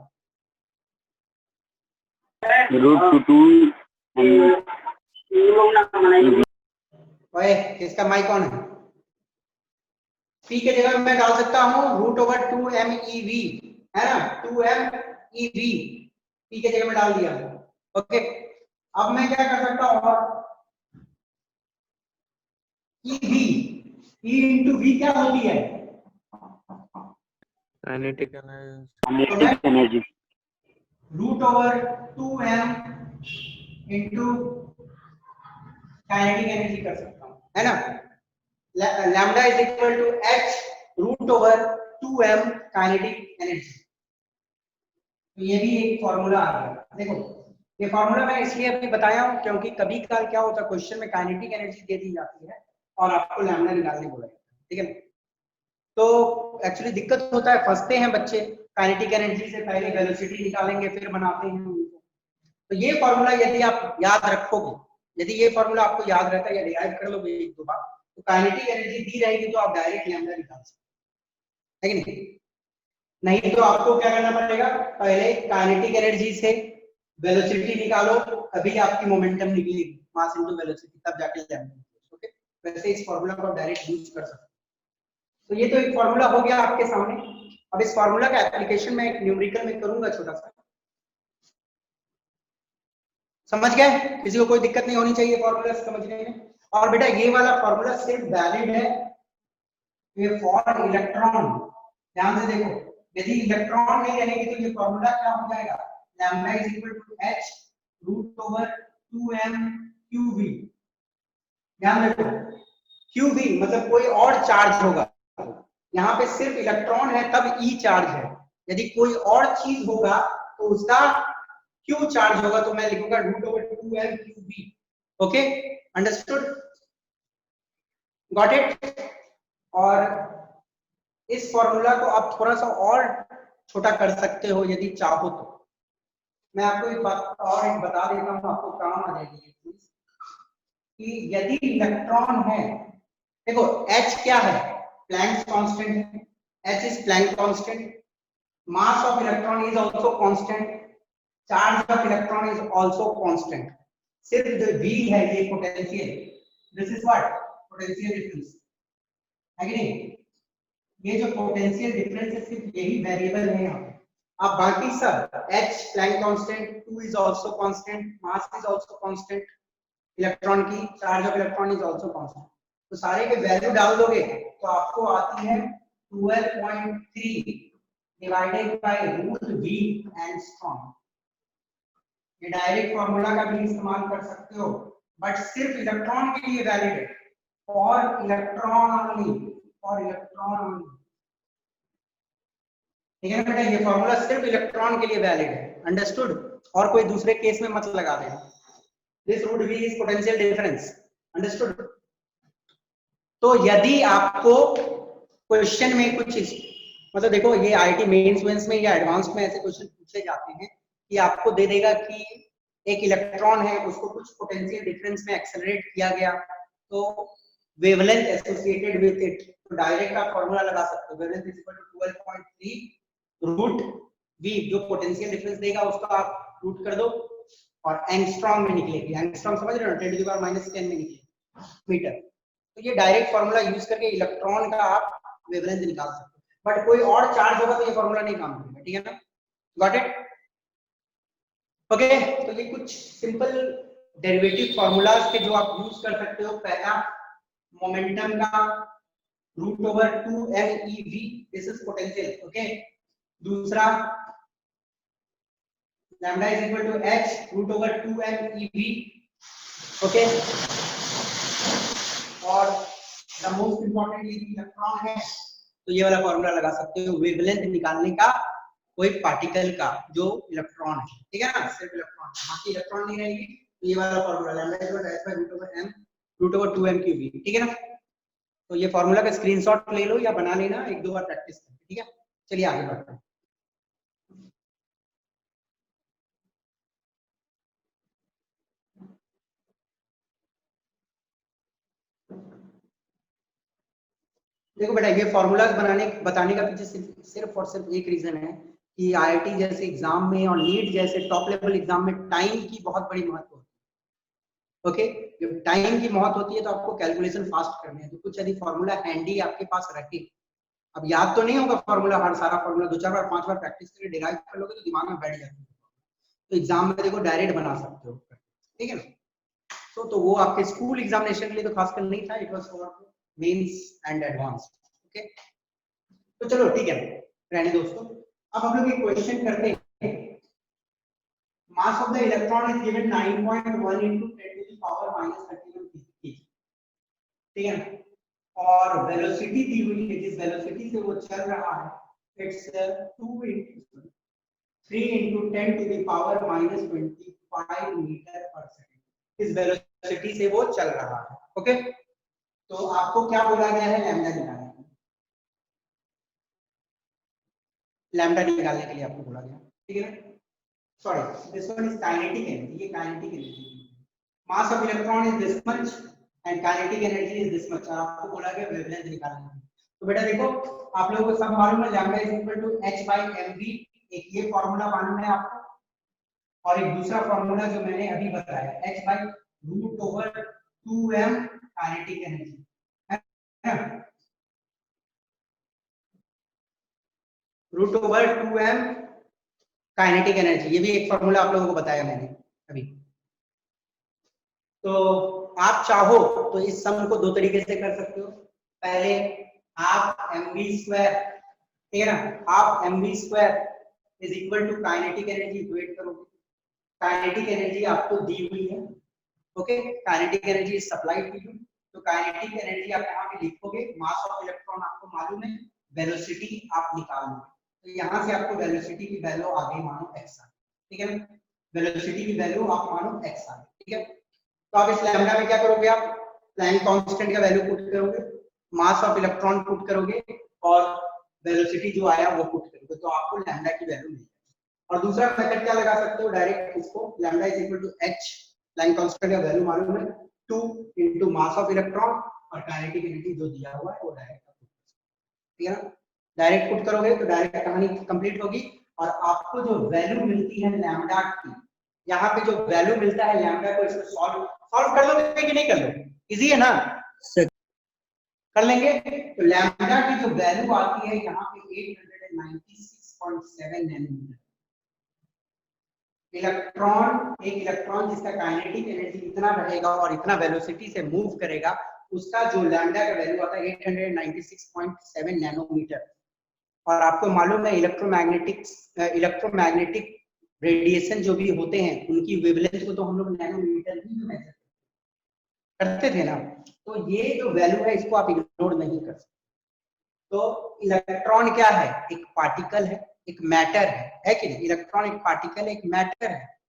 रूट 2 ओए, किसका माइक ऑन है? p के जगह में मैं डाल सकता हूं रूट ओवर 2m ev, है ना? 2m ev p के जगह में डाल दिया। ओके, अब मैं क्या कर सकता हूं? और ev, e into v क्या होती है? Kinetic energy root over 2m into kinetic energy कर सकता हूं, है ना? Lambda is equal to h root over 2m kinetic energy. तो ये भी एक फॉर्मूला आ गया। देखो, ये फॉर्मूला मैं इसलिए अभी बताया हूं क्योंकि कभी कभार क्या होता है, क्वेश्चन में काइनेटिक एनर्जी दे दी जाती है और आपको लैम्डा निकालने बोला जाता है, ठीक है? तो एक्चुअली दिक्कत होता है, फंसते हैं बच्चे, काइनेटिक एनर्जी से पहले वेलोसिटी निकालेंगे फिर बनाते हैं उनको। तो ये फॉर्मूला यदि आप याद रखोगे, यदि ये फॉर्मूला आपको याद रहता है या रिवाइज कर लोगे एक दो बार, तो काइनेटिक एनर्जी दी रहेगी तो आप डायरेक्ट लैम्डा निकाल सकते हैं, है कि नहीं? नहीं तो आपको क्या करना पड़ेगा? पहले काइनेटिक एनर्जी से वेलोसिटी निकालो तभी आपकी मोमेंटम निकलेगी, मास इनटू वेलोसिटी, तब जाके लैम्डा। ओके, वैसे इस फार्मूला को डायरेक्ट यूज कर सकते हैं। तो ये तो एक फार्मूला हो गया आपके सामने। अब इस फार्मूला का एप्लीकेशन मैं एक न्यूमेरिकल में करूंगा छोटा सा, समझ गए? किसी को कोई दिक्कत नहीं होनी चाहिए फार्मूला समझने में। और बेटा ये वाला फार्मूला सिर्फ वैलिड है ये फॉर इलेक्ट्रॉन। ध्यान से देखो, यदि इलेक्ट्रॉन नहीं रहेंगे तो ये फार्मूला क्या हो जाएगा, lambda is equal to h root over 2m qv। ध्यान रखो, qv मतलब कोई और चार्ज होगा, यहाँ पे सिर्फ इलेक्ट्रॉन है तब E चार्ज है, यदि कोई और चीज होगा तो उसका Q चार्ज होगा, तो मैं लिखूंगा root over 2m qv। Okay, understood, got it. और इस फॉर्मूला को आप थोड़ा सा और छोटा कर सकते हो यदि चाहो तो। मैं आपको एक बात और एक बता देता हूँ, आपको काम आ जाएगी ये चीज, कि यदि इलेक्ट्रॉन है, देखो H क्या है, प्लैंक्स कांस्टेंट है, H is Planck constant, mass of electron is also constant, charge of electron is also constant, सिर्फ जो V है ये potential, this is what potential difference है कि नहीं, ये जो पोटेंशियल डिफरेंस है सिर्फ यही वेरिएबल है यहाँ पे। अब बाकी सब H Planck constant, 2 is also constant, mass is also constant, electron की charge of electron is also constant, तो सारे के वैल्यू डाल दोगे तो आपको आती है 12.3 divided by root v angstrom. ये डायरेक्ट फार्मूला का भी इस्तेमाल कर सकते हो, बट सिर्फ इलेक्ट्रॉन के लिए वैलिड है, for electron only, for electron only. ठीक है ना बेटा, ये फार्मूला सिर्फ इलेक्ट्रॉन के लिए वैलिड है, अंडरस्टूड। और कोई दूसरे केस में मत लगा देना, this root v is potential difference, understood. तो यदि आपको क्वेश्चन में कुछ मतलब देखो ये आईआईटी मेंस में या एडवांस में ऐसे क्वेश्चन पूछे जाते हैं कि आपको दे देगा कि एक इलेक्ट्रॉन है उसको कुछ पोटेंशियल डिफरेंस में एक्सेलरेट किया गया, तो वेवलेंथ एसोसिएटेड विद इट, तो डायरेक्ट आप फार्मूला लगा सकते हो, wavelength is equal to 12.3 root v, जो पोटेंशियल डिफरेंस देगा उसका आप रूट कर दो और एंगस्ट्रॉम में निकलेगी, एंगस्ट्रॉम समझ रहे हो, 10 टू द पावर -10 में निकलेगी मीटर। तो ये डायरेक्ट फार्मूला यूज करके इलेक्ट्रॉन का आप वेवलेंथ निकाल सकते हो, बट कोई और चार्ज होगा तो ये फार्मूला नहीं काम करेगा, ठीक है ना, गॉट इट। ओके, तो ये कुछ सिंपल डेरिवेटिव फार्मूलाज के जो आप यूज कर सकते हो। पहला मोमेंटम का root over 2mev, this is potential, okay. दूसरा lambda is equal to h root over 2mev, okay. और द मोस्ट इंपॉर्टेंट यदि इलेक्ट्रॉन है तो ये वाला फार्मूला लगा सकते हो वेवलेंथ निकालने का कोई पार्टिकल का जो इलेक्ट्रॉन है, ठीक है ना, सिर्फ इलेक्ट्रॉन, बाकी इलेक्ट्रॉन नहीं रहेगी, तो ये वाला formula lambda is equal to h by root over m root over 2m qv, ठीक है ना। तो ये फार्मूला का स्क्रीनशॉट ले लो या बना लेना, एक दो बार प्रैक्टिस करो, ठीक है। चलिए आगे बढ़ते हैं। देखो बेटा ये फॉर्मूलाज बताने का पीछे सिर्फ और सिर्फ एक रीजन है कि आईआईटी जैसे एग्जाम में और नीट जैसे टॉप लेवल एग्जाम में टाइम की बहुत बड़ी महत्व होती है, ओके। जब टाइम की महत्व होती है तो आपको कैलकुलेशन फास्ट करनी है, तो कुछ यदि फॉर्मूला हैंडी आपके पास रखे, अब याद तो नहीं होगा फॉर्मूला, हर सारा फॉर्मूला 2-4 बार 5 बार प्रैक्टिस करके डिराइव कर लोगे तो दिमाग में बैठ जाता है, तो एग्जाम में देखो डायरेक्ट बना सकते हो, ठीक है ना। तो वो आपके स्कूल एग्जामिनेशन के लिए तो खासकर नहीं था, it was for mains and advance, okay. तो चलो ठीक है रहने दोस्तों, अब हम लोग एक क्वेश्चन करते हैं। मास of the electron is given 9.1 into 10 to the power -31 kg, ठीक है ना, और वेलोसिटी दी हुई है, जिस वेलोसिटी से वो चल रहा है it's 3 into 10 to the power -25 metre per second, इस वेलोसिटी से वो चल रहा है, ओके। तो आपको क्या बोला गया है, लैम्डा निकालने, लैम्डा निकालने के लिए आपको बोला गया, ठीक है ना। Sorry, this one is kinetic energy, ये kinetic energy, mass of electron is this much and kinetic energy is this much, और आपको बोला गया वेवलेंथ निकालने के लिए। तो बेटा देखो आप लोगों को सब मालूम है lambda is equal to h by mv, एक ये फार्मूला मालूम है आपको, और एक दूसरा फॉर्मूला जो मैंने अभी बताया h by root over 2m kinetic energy है ना, root over 2m kinetic energy, ये भी एक फॉर्मूला आप लोगों को बताया मैंने अभी। तो आप चाहो तो इस सम को दो तरीके से कर सकते हो। पहले आप mv², ठीक है ना, आप mv² is equal to kinetic energy equate करोगे। काइनेटिक एनर्जी आपको दी हुई है, okay, kinetic energy is supplied to you. तो काइनेटिक एनर्जी आप यहाँ पे लिखोगे, मास ऑफ इलेक्ट्रॉन आपको मालूम है, वेलोसिटी आप निकाल लो। तो यहाँ से आपको वेलोसिटी की वैल्यू आ गई मानो x आ, ठीक है ना, वेलोसिटी की वैल्यू आप मानो x आ, ठीक है। तो आप इस लैम्डा में क्या करोगे, आप प्लैंक कांस्टेंट का वैल्यू पुट करोगे, मास ऑफ इलेक्ट्रॉन पुट करोगे और वेलोसिटी जो आया वो पुट करोगे, तो आपको लैम्डा की वैल्यू मिलेगी। और दूसरा मेथड क्या लगा सकते हो, डायरेक्ट इसको lambda is equal to h, Planck constant का वैल्यू मालूम है 2 इनटू मास ऑफ इलेक्ट्रॉन और काइनेटिक एनर्जी जो दिया हुआ है वो डायरेक्ट, ठीक है ना, डायरेक्ट पुट करोगे तो डायरेक्ट कहानी कंप्लीट होगी। और आपको जो वैल्यू मिलती है लैम्डा की, यहाँ पे जो वैल्यू मिलता है लैम्डा को, इसको सॉल्व कर लोगे कि नहीं कर लोगे, इजी है ना, कर लेंगे। तो लैम्डा की जो वैल्यू आती है यहाँ पे 896.7 नैनोमीटर। इलेक्ट्रॉन, एक इलेक्ट्रॉन जिसका काइनेटिक एनर्जी इतना रहेगा और इतना वेलोसिटी से मूव करेगा, उसका जो लैम्डा का वैल्यू आता है 896.7 नैनोमीटर। और आपको मालूम है इलेक्ट्रोमैग्नेटिक रेडिएशन जो भी होते हैं उनकी वेवलेंथ को तो हम लोग नैनोमीटर ही में मेजर करते थे ना। तो ये जो वैल्यू है इसको आप इग्नोर नहीं कर सकते। तो इलेक्ट्रॉन क्या है, एक पार्टिकल है, एक मैटर है कि नहीं, इलेक्ट्रॉन एक पार्टिकल, एक मैटर है,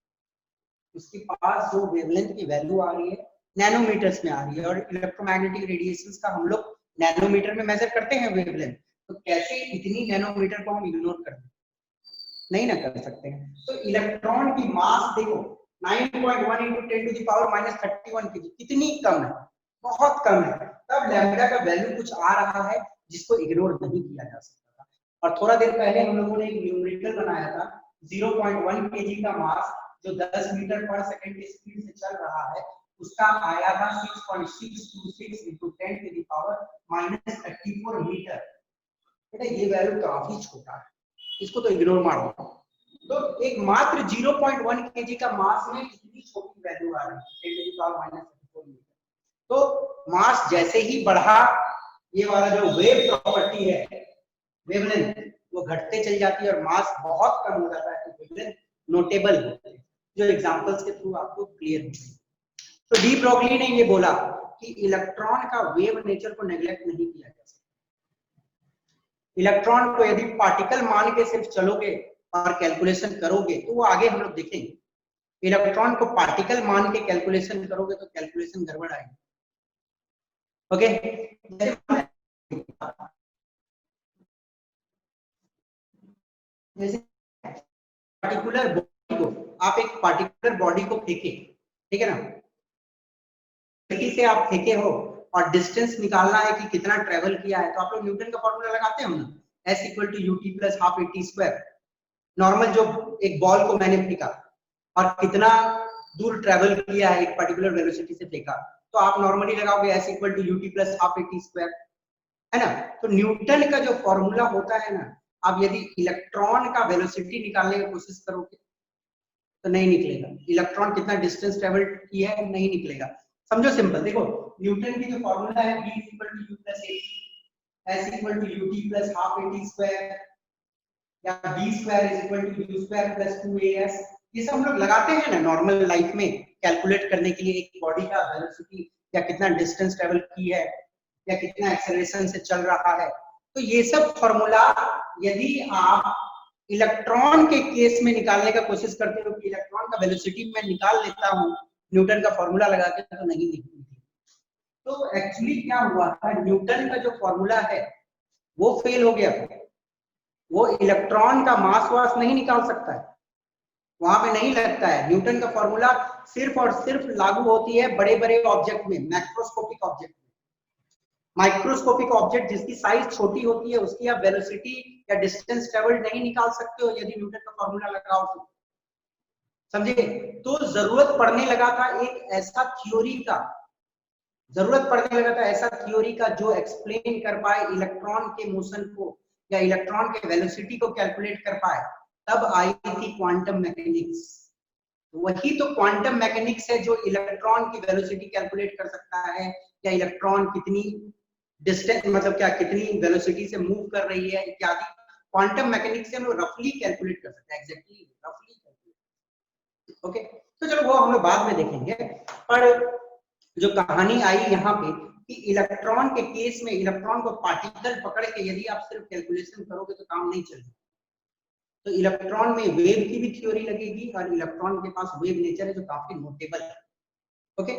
उसके पास जो वेवलेंथ की वैल्यू आ रही है नैनोमीटर्स में आ रही है, और इलेक्ट्रोमैग्नेटिक रेडिएशंस का हम लोग नैनोमीटर में मेजर करते हैं वेवलेंथ। तो कैसे इतनी नैनोमीटर को हम इग्नोर कर दें, नहीं ना कर सकते हैं। तो इलेक्ट्रॉन की मास देखो 9.1 into 10 to the power -31 kg, कितनी कम है, बहुत कम है। तब लैम्डा का वैल्यू कुछ आ रहा है जिसको इग्नोर नहीं किया जा सकता था। और थोड़ा देर पहले हम लोगों ने एक न्यूमेरिकल बनाया था 0.1 kg का मास जो 10 मीटर पर सेकंड की स्पीड से चल रहा है, उसका आया था 6.626 into 10 to the power -34 metre. बेटा ये वैल्यू काफी छोटा है, इसको तो इग्नोर मारो। तो एक मात्र 0.1 kg का मास में इतनी छोटी वैल्यू आ रही है 10 to the power -34 मीटर। तो मास जैसे ही बढ़ा, ये वाला जो वेव प्रॉपर्टी है, वेवलेंथ, वो घटते चली जाती है और मास बहुत कम हो जाता है, तो वेवलेंथ नोटेबल होती है, जो एग्जांपल्स के थ्रू आपको क्लियर हो जाएगी। तो डी ब्रोगली ने ये बोला कि इलेक्ट्रॉन का वेव नेचर को नेग्लेक्ट नहीं किया जा सकता। इलेक्ट्रॉन को यदि पार्टिकल मान के सिर्फ चलोगे और कैलकुलेशन करोगे तो वो आगे हम लोग देखेंगे। इलेक्ट्रॉन को पार्टिकल मान के कैलकुलेशन करोगे तो कैलकुलेशन गड़बड़ आएगी। ओके, जैसे पार्टिकुलर बॉडी को, आप एक पार्टिकुलर बॉडी को फेंके, ठीक है ना, से आप फेंके हो और डिस्टेंस निकालना है कि कितना ट्रेवल किया है, तो आप लोग न्यूटन का फॉर्मूला लगाते हैं ना, S = ut + ½ at²। नॉर्मल जो एक बॉल को मैंने फेंका और कितना दूर ट्रेवल किया है एक पर्टिकुलर वेलोसिटी से फेंका, तो आप नॉर्मली लगाओगे S = ut + ½ at², है ना। तो न्यूटन का जो फॉर्मूला होता है ना, आप यदि इलेक्ट्रॉन का वेलोसिटी निकालने की कोशिश करोगे तो नहीं निकलेगा। इलेक्ट्रॉन कितना डिस्टेंस ट्रेवल किया है नहीं निकलेगा। समझो सिंपल, देखो न्यूटन की जो फॉर्मूला है B = u + a, S = ut + ½ at² या b² = u² + 2as, ये सब हम लोग लगाते हैं ना नॉर्मल लाइफ में कैलकुलेट करने के लिए एक बॉडी का वेलोसिटी या कितना डिस्टेंस ट्रेवल की है या कितना एक्सेलरेशन से चल रहा है। तो ये सब फॉर्मूला यदि आप इलेक्ट्रॉन के केस में निकालने का कोशिश करते हो कि इलेक्ट्रॉन का वेलोसिटी मैं निकाल लेता हूं न्यूटन का फॉर्मूला लगा के, तो नहीं निकलती। तो एक्चुअली क्या हुआ था, न्यूटन का जो फॉर्मूला है वो फेल हो गया, वो इलेक्ट्रॉन का मास वास नहीं निकाल सकता है, वहां पे नहीं लगता है। न्यूटन का फॉर्मूला सिर्फ और सिर्फ लागू होती है बड़े बड़े ऑब्जेक्ट में, मैक्रोस्कोपिक ऑब्जेक्ट में। माइक्रोस्कोपिक ऑब्जेक्ट जिसकी साइज छोटी होती है उसकी आप वेलोसिटी या डिस्टेंस ट्रेवल्ड नहीं निकाल सकते हो यदि न्यूटन का फॉर्मूला लगाओ तो। समझे? तो जरूरत पड़ने लगा था एक ऐसा थ्योरी का, जरूरत पड़ने लगा था ऐसा थ्योरी का जो एक्सप्लेन कर पाए इलेक्ट्रॉन के मोशन को या इलेक्ट्रॉन के वेलोसिटी को कैलकुलेट कर पाए। तब आई थी क्वांटम मैकेनिक्स। वही तो क्वांटम मैकेनिक्स है जो इलेक्ट्रॉन की वेलोसिटी कैलकुलेट कर सकता है, या इलेक्ट्रॉन कितनी डिस्टेंस मतलब क्या कितनी वेलोसिटी से मूव कर रही है इत्यादि। क्वांटम मैकेनिक्स से हम लोग रफली कैलकुलेट कर सकते हैं, एग्जैक्टली रफली कैलकुलेट। ओके, तो चलो वो हम लोग बाद में देखेंगे। पर जो कहानी आई यहाँ पे कि इलेक्ट्रॉन के केस में इलेक्ट्रॉन को पार्टिकल पकड़ के यदि आप सिर्फ कैलकुलेशन करोगे तो काम नहीं चलेगा। तो इलेक्ट्रॉन में वेव की भी थ्योरी लगेगी और इलेक्ट्रॉन के पास वेव नेचर है जो काफी नोटेबल है। ओके,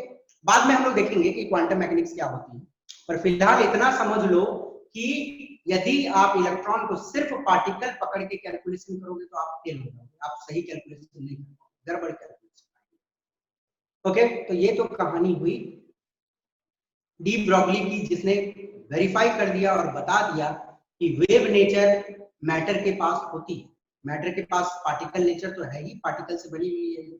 बाद में हम लोग देखेंगे कि क्वांटम मैकेनिक्स क्या होती है। पर फिलहाल इतना समझ लो कि यदि आप इलेक्ट्रॉन को सिर्फ पार्टिकल पकड़ के कैलकुलेशन करोगे तो आप फेल हो जाओगे, आप सही कैलकुलेशन नहीं कर पाओगे, गड़बड़ कैलकुलेशन। ओके, तो ये तो कहानी हुई डी ब्रॉगली की, जिसने वेरीफाई कर दिया और बता दिया कि वेव नेचर मैटर के पास होती है। मैटर के पास पार्टिकल नेचर तो है ही, पार्टिकल से बनी हुई है,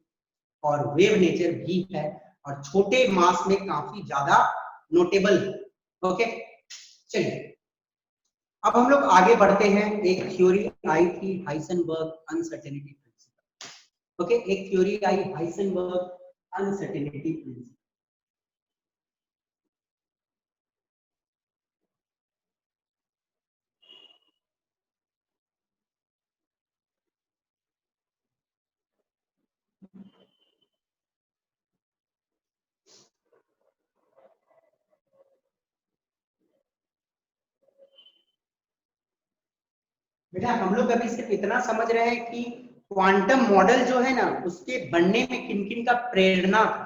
और वेव नेचर भी है, और छोटे मास में काफी ज्यादा नोटेबल है। ओके, चलिए अब हम लोग आगे बढ़ते हैं। एक थ्योरी आई थी हाइसेनबर्ग अनसर्टेनिटी प्रिंसिपल। ओके, एक थ्योरी आई हाइसेनबर्ग अनसर्टेनिटी प्रिंसिपल। बेटा हम लोग अभी सिर्फ इतना समझ रहे हैं कि क्वांटम मॉडल जो है ना उसके बनने में किन किन का प्रेरणा था।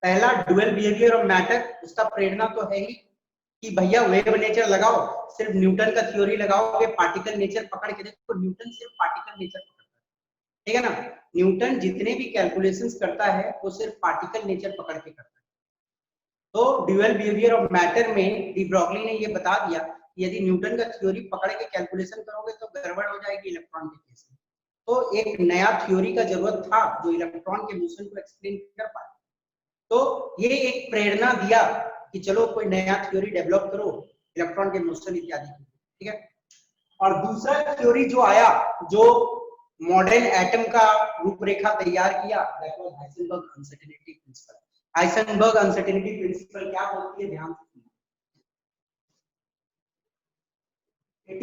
पहला ड्यूअल बिहेवियर ऑफ मैटर, उसका प्रेरणा तो है ही कि भैया वेव नेचर लगाओ, सिर्फ न्यूटन का थ्योरी लगाओगे, पार्टिकल नेचर पकड़ के देखो। न्यूटन सिर्फ पार्टिकल नेचर पकड़ता है, ठीक है ना। न्यूटन जितने भी कैलकुलेशंस करता है वो सिर्फ पार्टिकल नेचर पकड़ के करता है। तो ड्यूअल बिहेवियर ऑफ मैटर में डी ब्रॉगली ने ये बता दिया कि यदि न्यूटन का थ्योरी पकड़ के कैलकुलेशन करोगे तो गड़बड़ हो जाएगी इलेक्ट्रॉन के केस में। तो एक नया थ्योरी का जरूरत था जो इलेक्ट्रॉन के मोशन को एक्सप्लेन कर पाए। तो ये एक प्रेरणा दिया कि चलो कोई नया थ्योरी डेवलप करो इलेक्ट्रॉन के मोशन इत्यादि की, ठीक है। और दूसरा थ्योरी जो आया, जो मॉडर्न एटम का रूपरेखा तैयार किया, that was Heisenberg uncertainty principle. Heisenberg uncertainty principle क्या बोलती है, ध्यान से सुनिए। It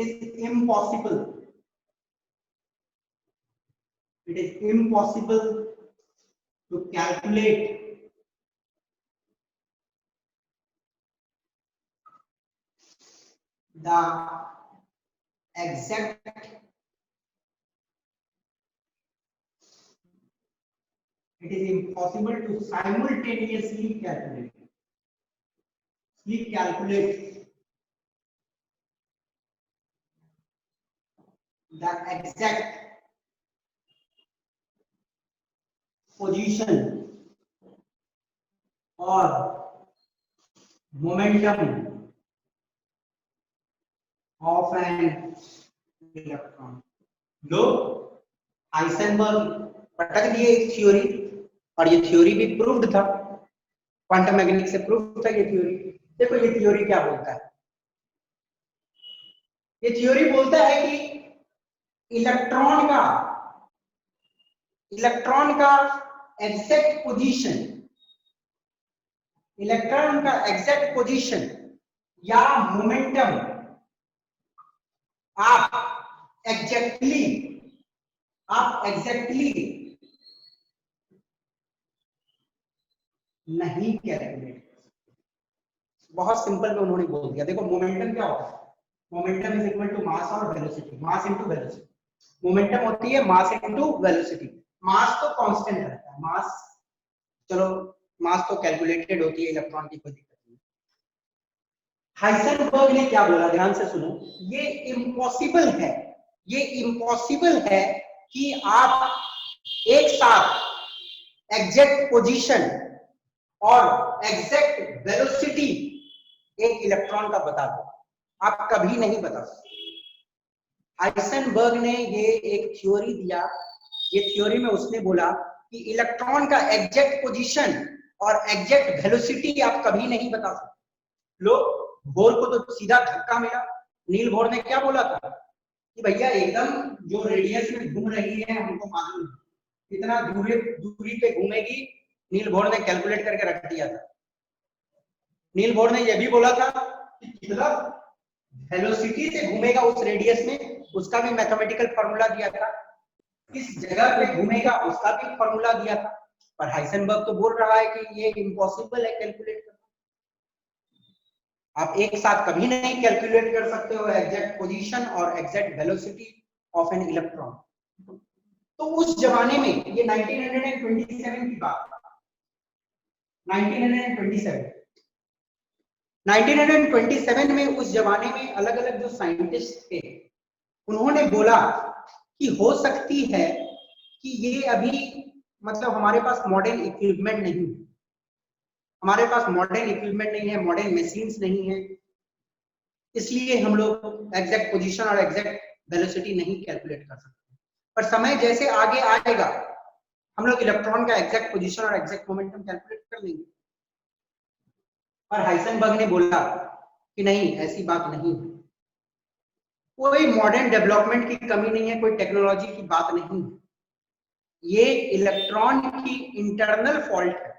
is impossible to calculate the exact it is impossible to simultaneously calculate the exact position or momentum of an electron। Low Heisenberg पटक दिए एक theory, और ये थ्योरी भी प्रूव्ड था, क्वांटम मैकेनिक्स से प्रूव्ड था ये थ्योरी। देखो ये थ्योरी क्या बोलता है, ये थ्योरी बोलता है कि इलेक्ट्रॉन का एग्जैक्ट पोजीशन, इलेक्ट्रॉन का एग्जैक्ट पोजीशन या मोमेंटम आप एग्जैक्टली नहीं कैलकुलेट। बहुत सिंपल में उन्होंने बोल दिया। देखो मोमेंटम क्या होता है, momentum is equal to mass और velocity, mass into velocity. Momentum होती है मास इनटू वेलोसिटी। मास तो कांस्टेंट रहता है, मास चलो मास तो कैलकुलेटेड होती है इलेक्ट्रॉन की, कोई दिक्कत नहीं। हाइसेनबर्ग ने क्या बोला, ध्यान से सुनो। ये इम्पॉसिबल है, ये इम्पॉसिबल है कि आप एक साथ एग्जैक्ट पोजीशन और एग्जैक्ट वेलोसिटी एक इलेक्ट्रॉन का बता दो, आप कभी नहीं बता सकते। हाइसेनबर्ग ने ये एक थ्योरी दिया, ये थ्योरी में उसने बोला कि इलेक्ट्रॉन का एग्जैक्ट पोजीशन और एग्जैक्ट वेलोसिटी आप कभी नहीं बता सकते। लोग बोर को तो सीधा धक्का मिला। नील बोर ने क्या बोला था कि भैया एकदम जो रेडियस में घूम रही है हमको मालूम है, कितना दूरी पे घूमेगी, नील बोर ने कैलकुलेट करके रख दिया था। नील बोर ने यह भी बोला था कि कितना वेलोसिटी से घूमेगा उस रेडियस में, उसका भी मैथमेटिकल फॉर्मूला दिया था। किस जगह पे घूमेगा उसका भी फॉर्मूला दिया था। पर हाइसेनबर्ग तो बोल रहा है कि ये इम्पॉसिबल है कैलकुलेट करना। आप एक साथ कभी नहीं कैलकुलेट कर सकते हो एग्जैक्ट पोजीशन और exact velocity of N electron. तो उस जमाने में, ये 1927 की बात, 1927 में उस जमाने में अलग अलग जो साइंटिस्ट थे उन्होंने बोला कि हो सकती है कि ये अभी मतलब हमारे पास मॉडर्न इक्विपमेंट नहीं है, हमारे पास मॉडर्न इक्विपमेंट नहीं है, मॉडर्न मशीन्स नहीं है, इसलिए हम लोग एग्जैक्ट पोजीशन और एग्जैक्ट वेलोसिटी नहीं कैलकुलेट कर सकते। पर समय जैसे आगे आएगा हम लोग इलेक्ट्रॉन का एग्जैक्ट पोजीशन और एग्जैक्ट मोमेंटम कैलकुलेट कर लेंगे। पर हाइसेनबर्ग ने बोला कि नहीं, ऐसी बात नहीं है, कोई मॉडर्न डेवलपमेंट की कमी नहीं है, कोई टेक्नोलॉजी की बात नहीं है, ये इलेक्ट्रॉन की इंटरनल फॉल्ट है,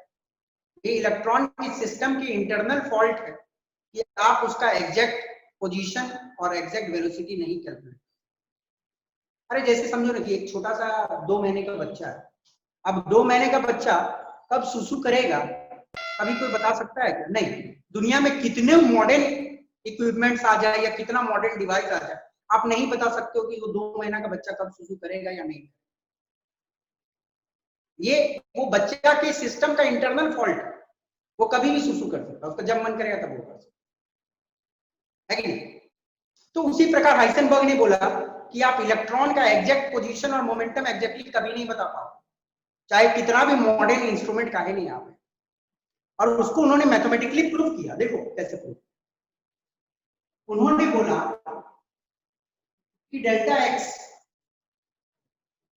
ये इलेक्ट्रॉन की सिस्टम की इंटरनल फॉल्ट है कि आप उसका एग्जैक्ट पोजीशन और एग्जैक्ट वेलोसिटी नहीं कैलकुलेट। अरे जैसे समझो ना कि एक छोटा सा 2 महीने का बच्चा है। अब 2 महीने का बच्चा कब सुसु करेगा अभी कोई बता सकता है क्या? नहीं। दुनिया में कितने मॉडर्न इक्विपमेंट्स आ जाए या कितना मॉडर्न डिवाइस आ जाए, आप नहीं बता सकते हो कि वो 2 महीना का बच्चा कब सुसु करेगा या नहीं। ये वो बच्चा के सिस्टम का इंटरनल फॉल्ट है, वो कभी भी सुसु कर सकता है, उसका जब मन करेगा तब वो कर सकता है कि नहीं। तो उसी प्रकार हाइसेनबर्ग ने बोला कि आप इलेक्ट्रॉन का एग्जैक्ट पोजीशन और मोमेंटम एग्जैक्टली कभी नहीं बता पाओ, चाहे कितना भी मॉडर्न इंस्ट्रूमेंट काहे नहीं आप। और उसको उन्होंने मैथमेटिकली प्रूव किया। देखो कैसे प्रूव। उन्होंने बोला कि delta x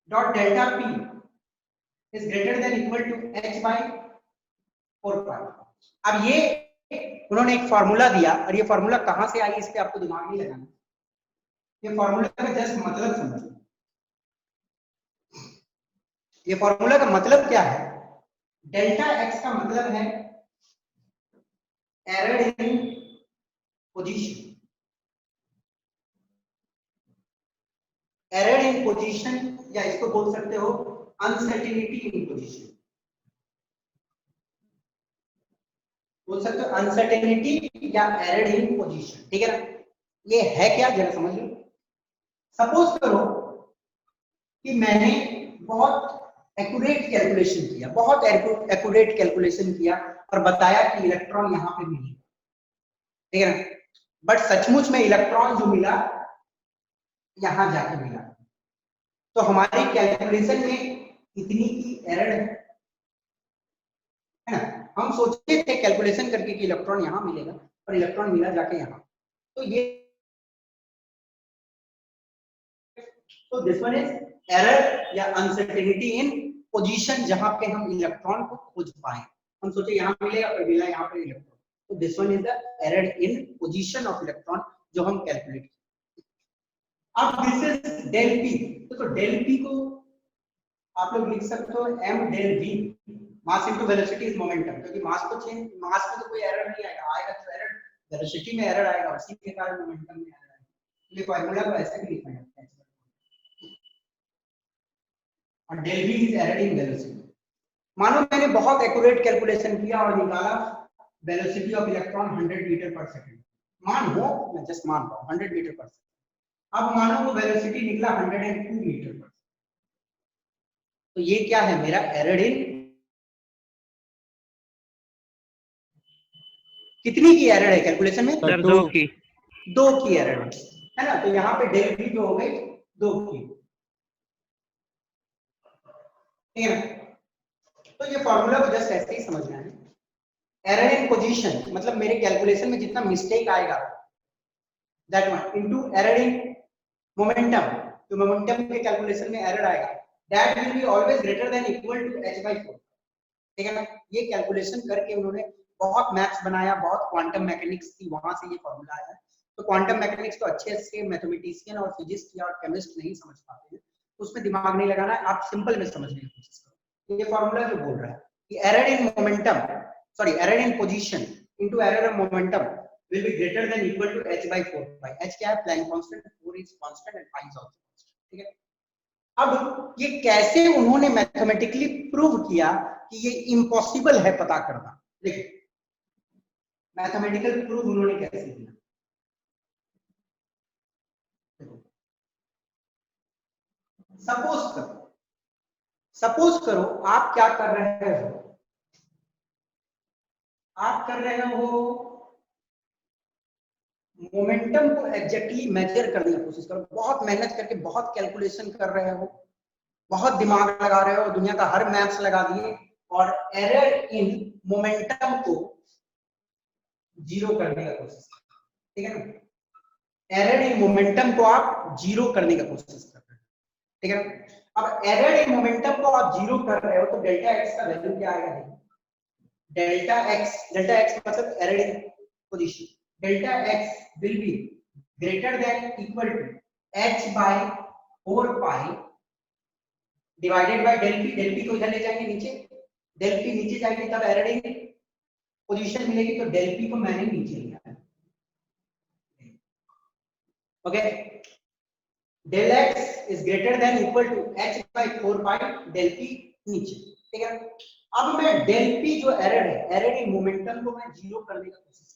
dot delta p is greater than equal to x by 4 pi. अब ये उन्होंने एक फॉर्मूला दिया, और ये फॉर्मूला कहां से आई इस पे आपको दिमाग नहीं लगाना, ये फॉर्मूला का जस्ट मतलब समझो। ये फॉर्मूला का मतलब क्या है? डेल्टा एक्स का मतलब है error in position, error in position, या इसको बोल सकते हो अनसर्टेनिटी इन पोजीशन, बोल सकते हो अनसर्टेनिटी या एरर इन पोजीशन। ठीक है ना? ये है क्या, जरा समझ लो। सपोज करो कि मैंने बहुत एक्यूरेट कैलकुलेशन किया, बहुत एक्यूरेट कैलकुलेशन किया और बताया कि इलेक्ट्रॉन यहां पे मिलेगा, ठीक है ना? बट सचमुच में इलेक्ट्रॉन जो मिला यहां जाके मिला, तो हमारी कैलकुलेशन में इतनी की एरर है ना? हम सोचे थे कैलकुलेशन करके कि इलेक्ट्रॉन यहां मिलेगा, पर इलेक्ट्रॉन मिला जाके यहां। तो ये तो दिस वन इज एरर या अनसर्टेनिटी इन पोजीशन, जहां पे हम इलेक्ट्रॉन को खोज पाए। हम सोचे यहां मिलेगा, पर मिला यहां पे इलेक्ट्रॉन, तो this one is the error in position of electron जो हम कैलकुलेट। अब दिस इज डेल पी। तो डेल पी को आप लोग लिख सकते हो m del v, mass into velocity is momentum, क्योंकि मास को चेंज, मास में तो कोई एरर नहीं आएगा, आएगा तो एरर वेलोसिटी में एरर आएगा, उसी के कारण मोमेंटम में एरर आएगा। ये फार्मूला को ऐसे भी लिखा जाता है। और del v is error in velocity. मानो मैंने बहुत एक्यूरेट कैलकुलेशन किया और निकाला velocity of electron 100 metre per second, मान लो, मैं जस्ट मान रहा हूं 100 मीटर पर सेकंड। अब मानो वो वेलोसिटी निकला 102 मीटर पर, तो ये क्या है? मेरा एरर इन, कितनी की एरर है कैलकुलेशन में? सर 2 की। 2 की एरर है ना? तो यहाँ पे डेल v जो हो गई 2 की, ठीक है ना? तो ये फॉर्मूला को जस्ट ऐसे ही समझना है। एरर इन पोजीशन मतलब मेरे कैलकुलेशन में जितना मिस्टेक आएगा that one into error in momentum, तो मोमेंटम के कैलकुलेशन में एरर आएगा that will be always greater than equal to h/4, ठीक है ना। ये कैलकुलेशन करके उन्होंने बहुत मैथ्स बनाया, बहुत क्वांटम मैकेनिक्स थी, वहां से ये फॉर्मूला आया। तो क्वांटम मैकेनिक्स तो अच्छे से मैथमेटिशियन और फिजिस्ट या केमिस्ट नहीं समझ पाते हैं, तो उसमें दिमाग नहीं लगाना है, आप सिंपल में समझने की कोशिश करो। ये फॉर्मूला जो बोल रहा है कि error in momentum, sorry error in position into error in momentum will be greater than equal to h/4 pi। h क्या है? Planck constant, 4 is constant and pi is also constant, ठीक है। अब ये कैसे उन्होंने मैथमेटिकली प्रूव किया कि ये इम्पॉसिबल है पता करना। देखिए मैथमेटिकल प्रूफ उन्होंने कैसे किया। सपोज करो आप क्या कर रहे हो, आप कर रहे हो मोमेंटम को एग्जैक्टली मेजर करने की कोशिश करो, बहुत मेहनत करके बहुत कैलकुलेशन कर रहे हो, बहुत दिमाग लगा रहे हो, दुनिया का हर मैथ्स लगा दिए और एरर इन मोमेंटम को जीरो करने का कोशिश कर, ठीक है ना। एरर इन मोमेंटम को आप जीरो करने का कोशिश कर रहे हो, ठीक है ना। अब एरर इन मोमेंटम को आप जीरो कर रहे हो तो डेल्टा एक्स का वैल्यू क्या आएगा? डेल्टा एक्स मतलब error in position, delta x will be greater than equal to h/4 pi divided by del p. Del p को इधर ले जाएंगे नीचे, डेल पी नीचे जाएगी तब एरर इन पोजीशन मिलेगी, तो डेल पी को मैंने नीचे लिया है, okay. Del x is greater than equal to h/4 pi del p नीचे, ठीक है। अब मैं डेल पी जो एरर है, एरर इन मोमेंटम को मैं जीरो करने का कोशिश कर,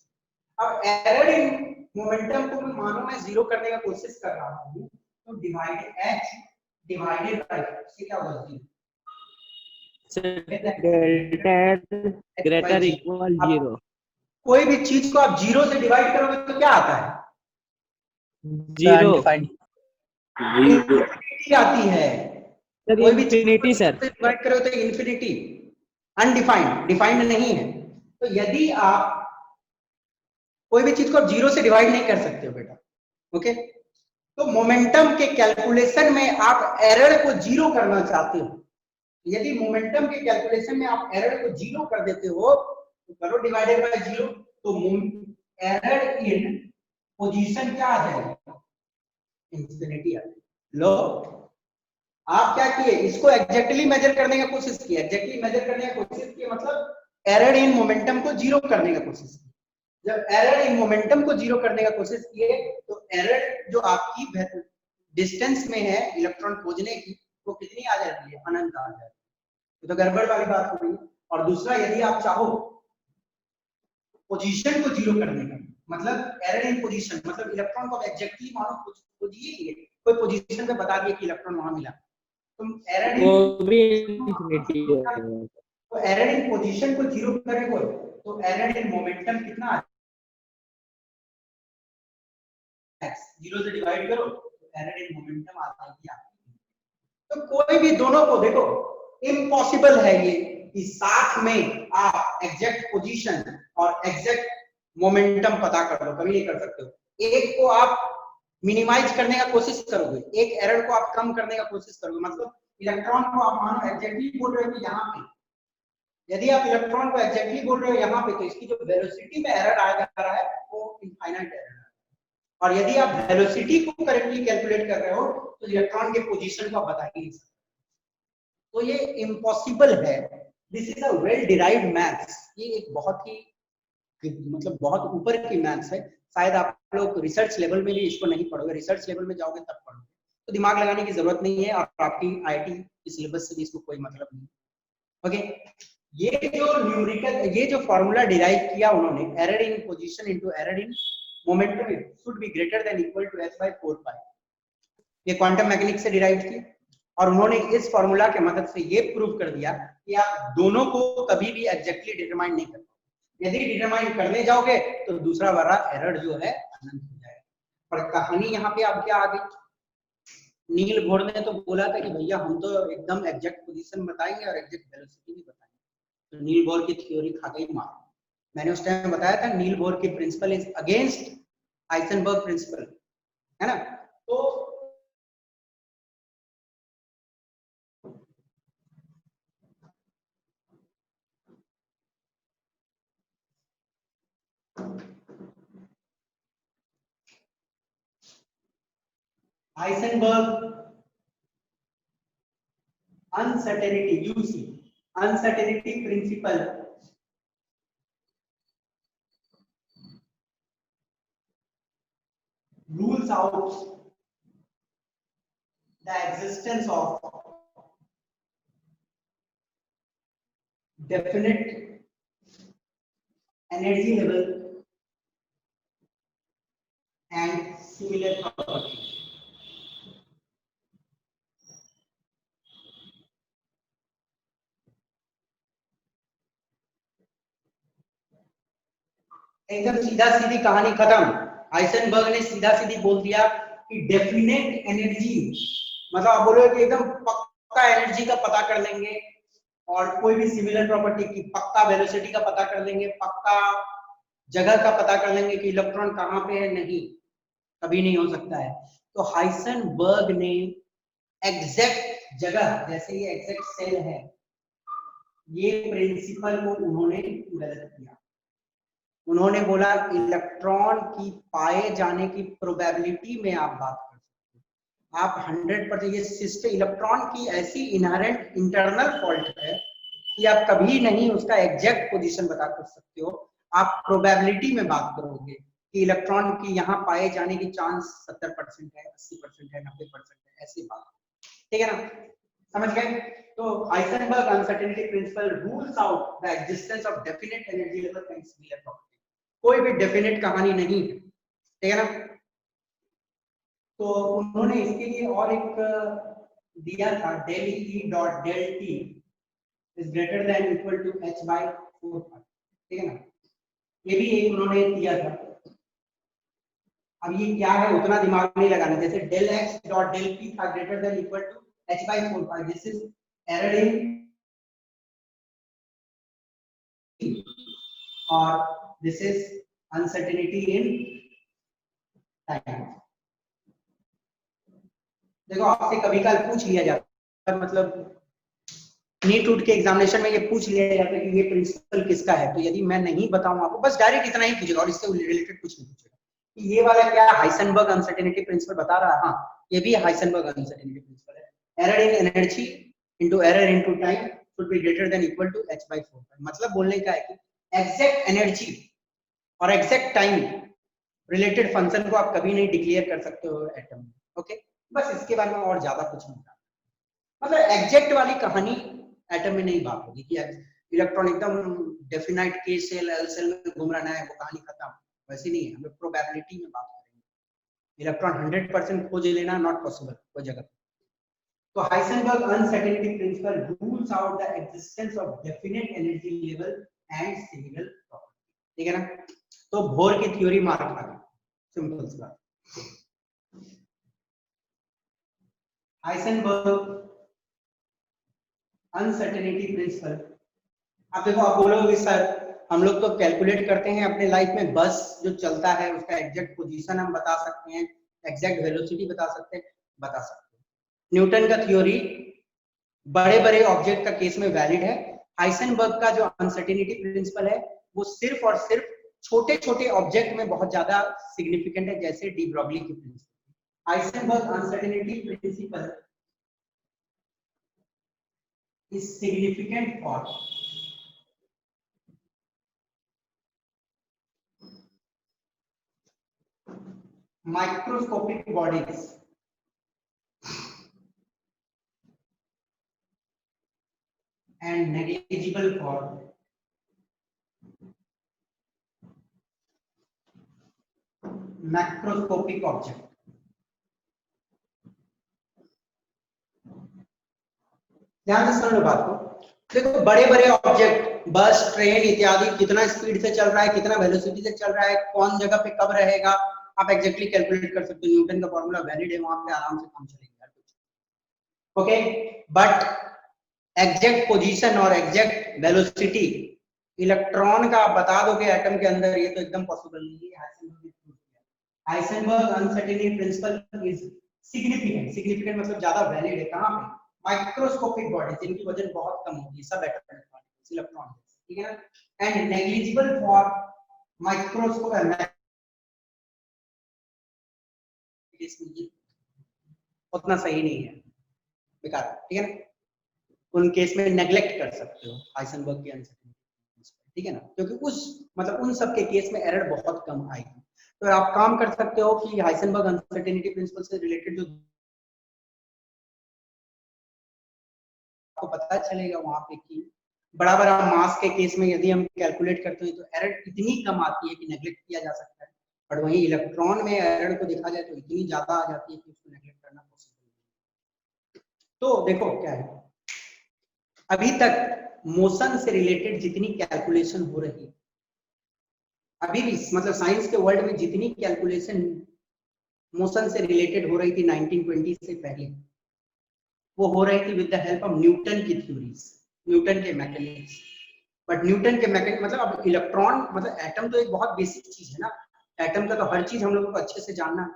अब एरर इन मोमेंटम को मैं मानो मैं जीरो करने का कोशिश कर रहा हूं, तो डिवाइडेड h डिवाइडेड बाय से क्या होगा? Delta greater equal 0। कोई भी चीज को आप जीरो से डिवाइड करोगे तो क्या आता है? 0 इंफिनिटी आती है। सर, कोई भी इंफिनिटी सर, डिवाइड करो तो इंफिनिटी, अनडिफाइंड, डिफाइंड नहीं है। तो यदि आप कोई भी चीज को आप जीरो से डिवाइड नहीं कर सकते हो बेटा, ओके। तो मोमेंटम के कैलकुलेशन में आप एरर को जीरो करना चाहते हो, यदि मोमेंटम के कैलकुलेशन में आप एरर को जीरो कर देते हो तो करो डिवाइडेड बाय जीरो, तो एरर इन पोजीशन क्या आ जाएगा? इंफिनिटी आ जाएगी। लो आप क्या किए, इसको एग्जैक्टली मेजर करने का कोशिश किया, एग्जैक्टली मेजर करने का कोशिश किया मतलब एरर इन मोमेंटम को जीरो करने का कोशिश किया। जब एरर इन मोमेंटम को जीरो करने का कोशिश किए तो एरर जो आपकी डिस्टेंस में है इलेक्ट्रॉन खोजने की, वो कितनी आ जाती है? अनंत आ जाती है। तो गड़बड़ वाली बात हो गई। और दूसरा, यदि आप चाहो पोजीशन को जीरो करने का, मतलब एरर इन पोजीशन मतलब इलेक्ट्रॉन को एग्जैक्टली मानो खोजिए, कोई पोजीशन पे बता दिए कि इलेक्ट्रॉन वहां मिला, तुम एरर इन तो एरर इन पोजीशन को जीरो करेंगे तो एरर इन मोमेंटम कितना आ जाएगा? जीरो से डिवाइड करो तो एरर इन मोमेंटम आ जाएगी आपकी। तो कोई भी दोनों को देखो, इम्पॉसिबल है ये कि साथ में आप एग्जैक्ट पोजीशन और एग्जैक्ट मोमेंटम पता कर लो, कभी नहीं कर सकते हो। एक को आप मिनिमाइज करने का कोशिश करोगे, एक एरर को आप कम करने का कोशिश करोगे, मतलब इलेक्ट्रॉन को आप मानो एग्जैक्टली बोल रहे हो कि यहाँ पे, यदि आप इलेक्ट्रॉन को एग्जैक्टली बोल रहे हो यहाँ पे, तो इसकी जो वेलोसिटी में एरर आ जा रहा है वो इनफाइनाइट एरर है। और यदि आप वेलोसिटी को करेक्टली कैलकुलेट कर रहे हो तो इलेक्ट्रॉन के पोजीशन को आप बता ही नहीं सकते। तो ये इम्पॉसिबल है। This is a well derived maths. ये एक बहुत ही मतलब बहुत ऊपर की मैथ्स है। शायद आप लोग रिसर्च लेवल में भी इसको नहीं पढ़ोगे, रिसर्च लेवल में जाओगे तब पढ़ोगे, तो दिमाग लगाने की जरूरत नहीं है और आपकी आईआईटी के सिलेबस से भी इसको कोई मतलब नहीं। ओके, ये जो न्यूमेरिकल, ये जो फॉर्मूला डिराइव किया उन्होंने, error in position into error in momentum should be greater than equal to h/4 pi, ये क्वांटम मैकेनिक्स से डिराइव किया और उन्होंने इस फॉर्मूला के मदद से ये प्रूव कर दिया कि आप दोनों को कभी भी एग्जैक्टली डिटरमाइन नहीं कर पाओगे। यदि डिटरमाइन करने जाओगे तो दूसरा वाला एरर जो है अनंत हो जाएगा। और कहानी यहाँ पे आप क्या आ गई, नील बोर ने तो बोला था कि भैया हम तो एकदम एग्जैक्ट पोजीशन बताएंगे और एग्जैक्ट वेलोसिटी भी बताएंगे, तो नील बोर की थ्योरी खा गई मार। मैंने उस टाइम बताया था नील बोर की principal is against Heisenberg principal, है ना। तो Heisenberg uncertainty, UC, uncertainty principle rules out the existence of definite energy level and similar property. एकदम सीधा सीधी कहानी खत्म। हाइसेनबर्ग ने सीधा सीधी बोल दिया कि डेफिनेट एनर्जी, मतलब आप बोलो कि एकदम पक्का एनर्जी का पता कर लेंगे और कोई भी सिमिलर प्रॉपर्टी की पक्का वेलोसिटी का पता कर लेंगे, पक्का जगह का पता कर लेंगे कि इलेक्ट्रॉन कहाँ पे है, नहीं, कभी नहीं हो सकता है। तो हाइसेनबर्ग ने एग्जैक्ट जगह, जैसे ये एग्जैक्ट सेल है, ये प्रिंसिपल को उन्होंने गलत किया। उन्होंने बोला इलेक्ट्रॉन की पाए जाने की प्रोबेबिलिटी में आप बात कर सकते हो, आप 100% ये सिस्टम इलेक्ट्रॉन की ऐसी इनहेरेंट इंटरनल फॉल्ट है कि आप कभी नहीं उसका एग्जैक्ट पोजीशन बता कर सकते हो। आप प्रोबेबिलिटी में बात करोगे कि इलेक्ट्रॉन की यहाँ पाए जाने की चांस 70% है, 80% है, 90% है, ऐसी बात, ठीक है ना, समझ गए। तो Heisenberg uncertainty principle rules out the existence of definite energy level and similar property. कोई भी डेफिनेट कहानी नहीं है, ठीक है ना। तो उन्होंने इसके लिए और एक दिया था, del E dot del T is greater than equal to h by 4 pi, ठीक है ना, ये भी एक उन्होंने दिया था। अब ये क्या है उतना दिमाग नहीं लगाना, जैसे del x dot del P था greater than equal to h by 4 pi, this is error in और this is uncertainty in time। देखो आपसे कभी कल पूछ लिया जाता है, मतलब नीट उठ के एग्जामिनेशन में ये पूछ लिया जाता है कि ये प्रिंसिपल किसका है, तो यदि मैं नहीं बताऊं आपको, बस डायरेक्ट इतना ही पूछेगा और इससे रिलेटेड कुछ नहीं पूछेगा कि ये वाला क्या हाइसेनबर्ग अनसर्टेनिटी प्रिंसिपल बता रहा है। हाँ, ये भी हाइसेनबर्ग अनसर्टेनिटी प्रिंसिपल है। Error in energy into error into time should be greater than equal to h by 4 pi। मतलब बोलने का है कि एग्जैक्ट एनर्जी और एग्जैक्ट टाइम रिलेटेड फंक्शन को आप कभी नहीं डिक्लेयर कर सकते हो एटम में, ओके। बस इसके बारे में और ज्यादा कुछ नहीं, मतलब एग्जैक्ट वाली कहानी एटम में नहीं बात होगी कि इलेक्ट्रॉन एकदम डेफिनाइट के सेल एल सेल में घूम रहा है, वो कहानी खत्म, वैसी नहीं है। हम लोग प्रोबेबिलिटी में बात करेंगे। इलेक्ट्रॉन 100% खोज लेना नॉट पॉसिबल कोई जगह। तो Heisenberg uncertainty principle rules out the existence of definite energy level and similar property, ठीक है ना। तो बोर की थ्योरी मार खा गई, सिंपल सी बात। हाइसेनबर्ग अनसर्टेनिटी प्रिंसिपल, आप देखो आप बोलोगे सर हम लोग तो कैलकुलेट करते हैं अपने लाइफ में, बस जो चलता है उसका एग्जैक्ट पोजीशन हम बता सकते हैं, एग्जैक्ट वेलोसिटी बता सकते हैं, बता सकते हैं। न्यूटन का थ्योरी बड़े बड़े ऑब्जेक्ट का केस में वैलिड है। हाइसेनबर्ग का जो अनसर्टेनिटी प्रिंसिपल है वो सिर्फ और सिर्फ छोटे छोटे ऑब्जेक्ट में बहुत ज्यादा सिग्निफिकेंट है, जैसे डी ब्रॉगली की principle. Heisenberg uncertainty principle is significant for microscopic bodies and negligible for macroscopic object। ध्यान से सुन लो बात को। देखो बड़े बड़े ऑब्जेक्ट बस ट्रेन इत्यादि कितना स्पीड से चल रहा है, कितना वेलोसिटी से चल रहा है, कौन जगह पे कब रहेगा, आप एग्जैक्टली कैलकुलेट कर सकते हो। न्यूटन का फॉर्मूला वैलिड है, वहां पे आराम से काम चलेगा, ओके। बट एग्जैक्ट पोजीशन और एग्जैक्ट वेलोसिटी इलेक्ट्रॉन का बता दोगे एटम के अंदर, ये तो एकदम पॉसिबल नहीं है। Heisenberg uncertainty principle is significant, significant मतलब ज्यादा वैलिड है कहां पे, माइक्रोस्कोपिक बॉडी जिनकी वजन बहुत कम होती है, सब एटॉमिक पार्टिकल्स इलेक्ट्रॉन, ठीक है ना। एंड नेग्लिजिबल फॉर माइक्रोस्कोप उतना सही नहीं है, बेकार, ठीक है ना। उन केस में नेग्लेक्ट कर सकते हो हाइसेनबर्ग की अनसर्टेनिटी, ठीक है ना, क्योंकि उस मतलब उन सब के केस में एरर बहुत कम आएगी। तो आप काम कर सकते हो कि हाइसेनबर्ग अनसर्टेनिटी प्रिंसिपल से रिलेटेड जो आपको पता चलेगा वहां पे कि बड़ा बड़ा मास के केस में यदि हम कैलकुलेट करते हैं तो एरर इतनी कम आती है कि नेग्लेक्ट किया जा सकता है, और वहीं इलेक्ट्रॉन में एरर को देखा जाए तो इतनी ज्यादा आ जाती है कि उसको नेग्लेक्ट करना पॉसिबल नहीं। तो देखो क्या है, अभी तक मोशन से रिलेटेड जितनी कैलकुलेशन हो रही है, अभी भी मतलब साइंस के वर्ल्ड में जितनी कैलकुलेशन मोशन से रिलेटेड हो रही थी 1920 से पहले, वो हो रही थी with the help of Newton की थ्योरीज, न्यूटन के मैकेनिक्स। बट न्यूटन के मैकेनिक्स मतलब अब इलेक्ट्रॉन मतलब एटम तो एक बहुत बेसिक चीज है ना, एटम का तो हर चीज हम लोगों को अच्छे से जानना है।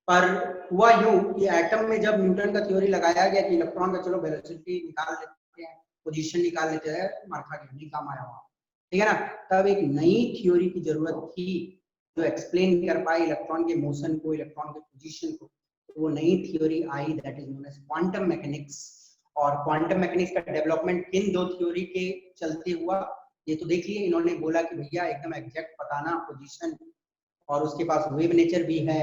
पर हुआ यूं कि एटम में जब न्यूटन का थ्योरी लगाया गया कि इलेक्ट्रॉन का चलो वेलोसिटी निकाल लेते हैं, पोजीशन निकाल लेते हैं, मार्का गया, नहीं काम आया वहां, ठीक है ना। तब एक नई थ्योरी की जरूरत थी जो एक्सप्लेन कर पाए इलेक्ट्रॉन के मोशन को, इलेक्ट्रॉन के पोजीशन को। तो वो नई थ्योरी आई, that is known as quantum mechanics. और क्वांटम मैकेनिक्स का डेवलपमेंट किन दो थ्योरी के चलते हुआ, ये तो देख लिए, इन्होंने बोला कि भैया एकदम एग्जैक्ट बताना पोजीशन, और उसके पास वेव नेचर भी है,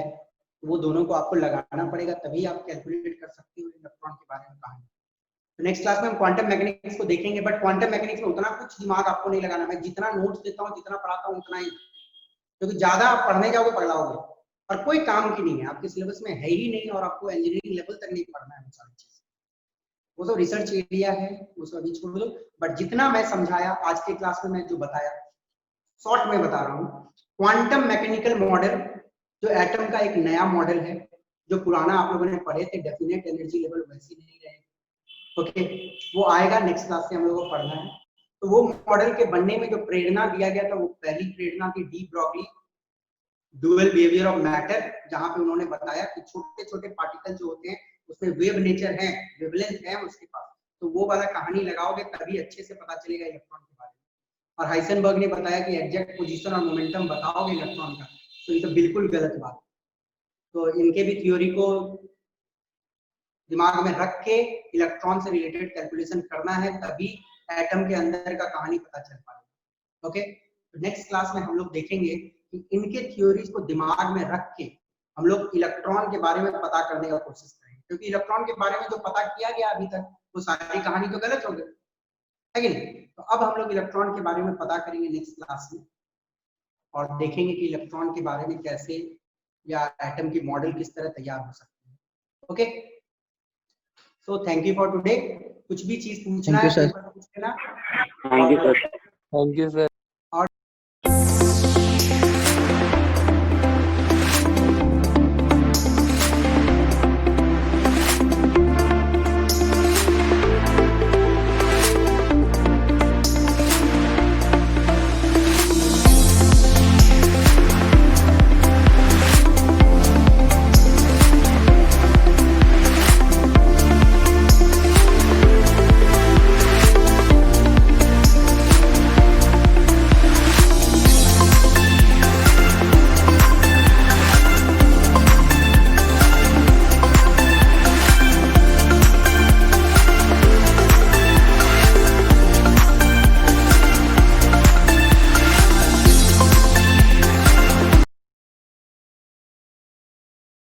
वो दोनों को आपको लगाना पड़ेगा, तभी आप कैलकुलेट कर सकते हो इलेक्ट्रॉन के बारे में कहानी। तो नेक्स्ट क्लास में हम क्वांटम मैकेनिक्स को देखेंगे, बट क्वांटम मैकेनिक्स में उतना कुछ दिमाग आपको नहीं लगाना। मैं जितना नोट्स देता हूँ, जितना पढ़ाता हूँ उतना ही, क्योंकि ज्यादा आप पढ़ने जाओगे पगलाओगे, और कोई काम की नहीं है, आपके सिलेबस में है ही नहीं, और आपको इंजीनियरिंग लेवल तक नहीं पढ़ना है वो सारी चीज। वो सब रिसर्च एरिया है, वो सब अभी छोड़ दो। बट जितना मैं समझाया आज के क्लास में, मैं जो बताया शॉर्ट में बता रहा हूँ। क्वांटम मैकेनिकल मॉडल जो एटम का एक नया मॉडल है, जो पुराना आप लोगों ने पढ़े थे, डेफिनेट एनर्जी लेवल वैसी नहीं रहेगा, ओके, वो आएगा नेक्स्ट क्लास से हम लोगों को पढ़ना है। तो वो मॉडल के बनने में जो प्रेरणा दिया गया था, वो पहली प्रेरणा थी de Broglie, dual behaviour of matter, जहां पे उन्होंने बताया कि छोटे छोटे पार्टिकल जो होते हैं उसमें वेव नेचर है, वेवलेंथ है उसके पास, तो वो वाला कहानी लगाओगे तभी अच्छे से पता चलेगा इलेक्ट्रॉन के बारे में। और हाइसेनबर्ग ने बताया कि एग्जैक्ट पोजीशन और मोमेंटम बताओगे इलेक्ट्रॉन का, तो ये तो बिल्कुल गलत बात है। तो इनके भी थ्योरी को दिमाग में रख के इलेक्ट्रॉन से रिलेटेड कैलकुलेशन करना है, तभी एटम के अंदर का कहानी पता चल पाएगा, ओके। तो नेक्स्ट क्लास में हम लोग देखेंगे कि इनके थ्योरीज को दिमाग में रख के हम लोग इलेक्ट्रॉन के बारे में पता करने का कोशिश करेंगे, क्योंकि इलेक्ट्रॉन के बारे में जो पता किया गया अभी तक, वो सारी कहानी तो गलत हो गई है कि नहीं। तो अब हम लोग इलेक्ट्रॉन के बारे में पता करेंगे नेक्स्ट क्लास में, और देखेंगे कि इलेक्ट्रॉन के बारे में कैसे या एटम की मॉडल किस तरह तैयार हो सकते हैं, okay. So thank you for today. कुछ भी चीज पूछना है Thank you, sir. तो पूछ लेना। Thank you, sir. Thank you sir.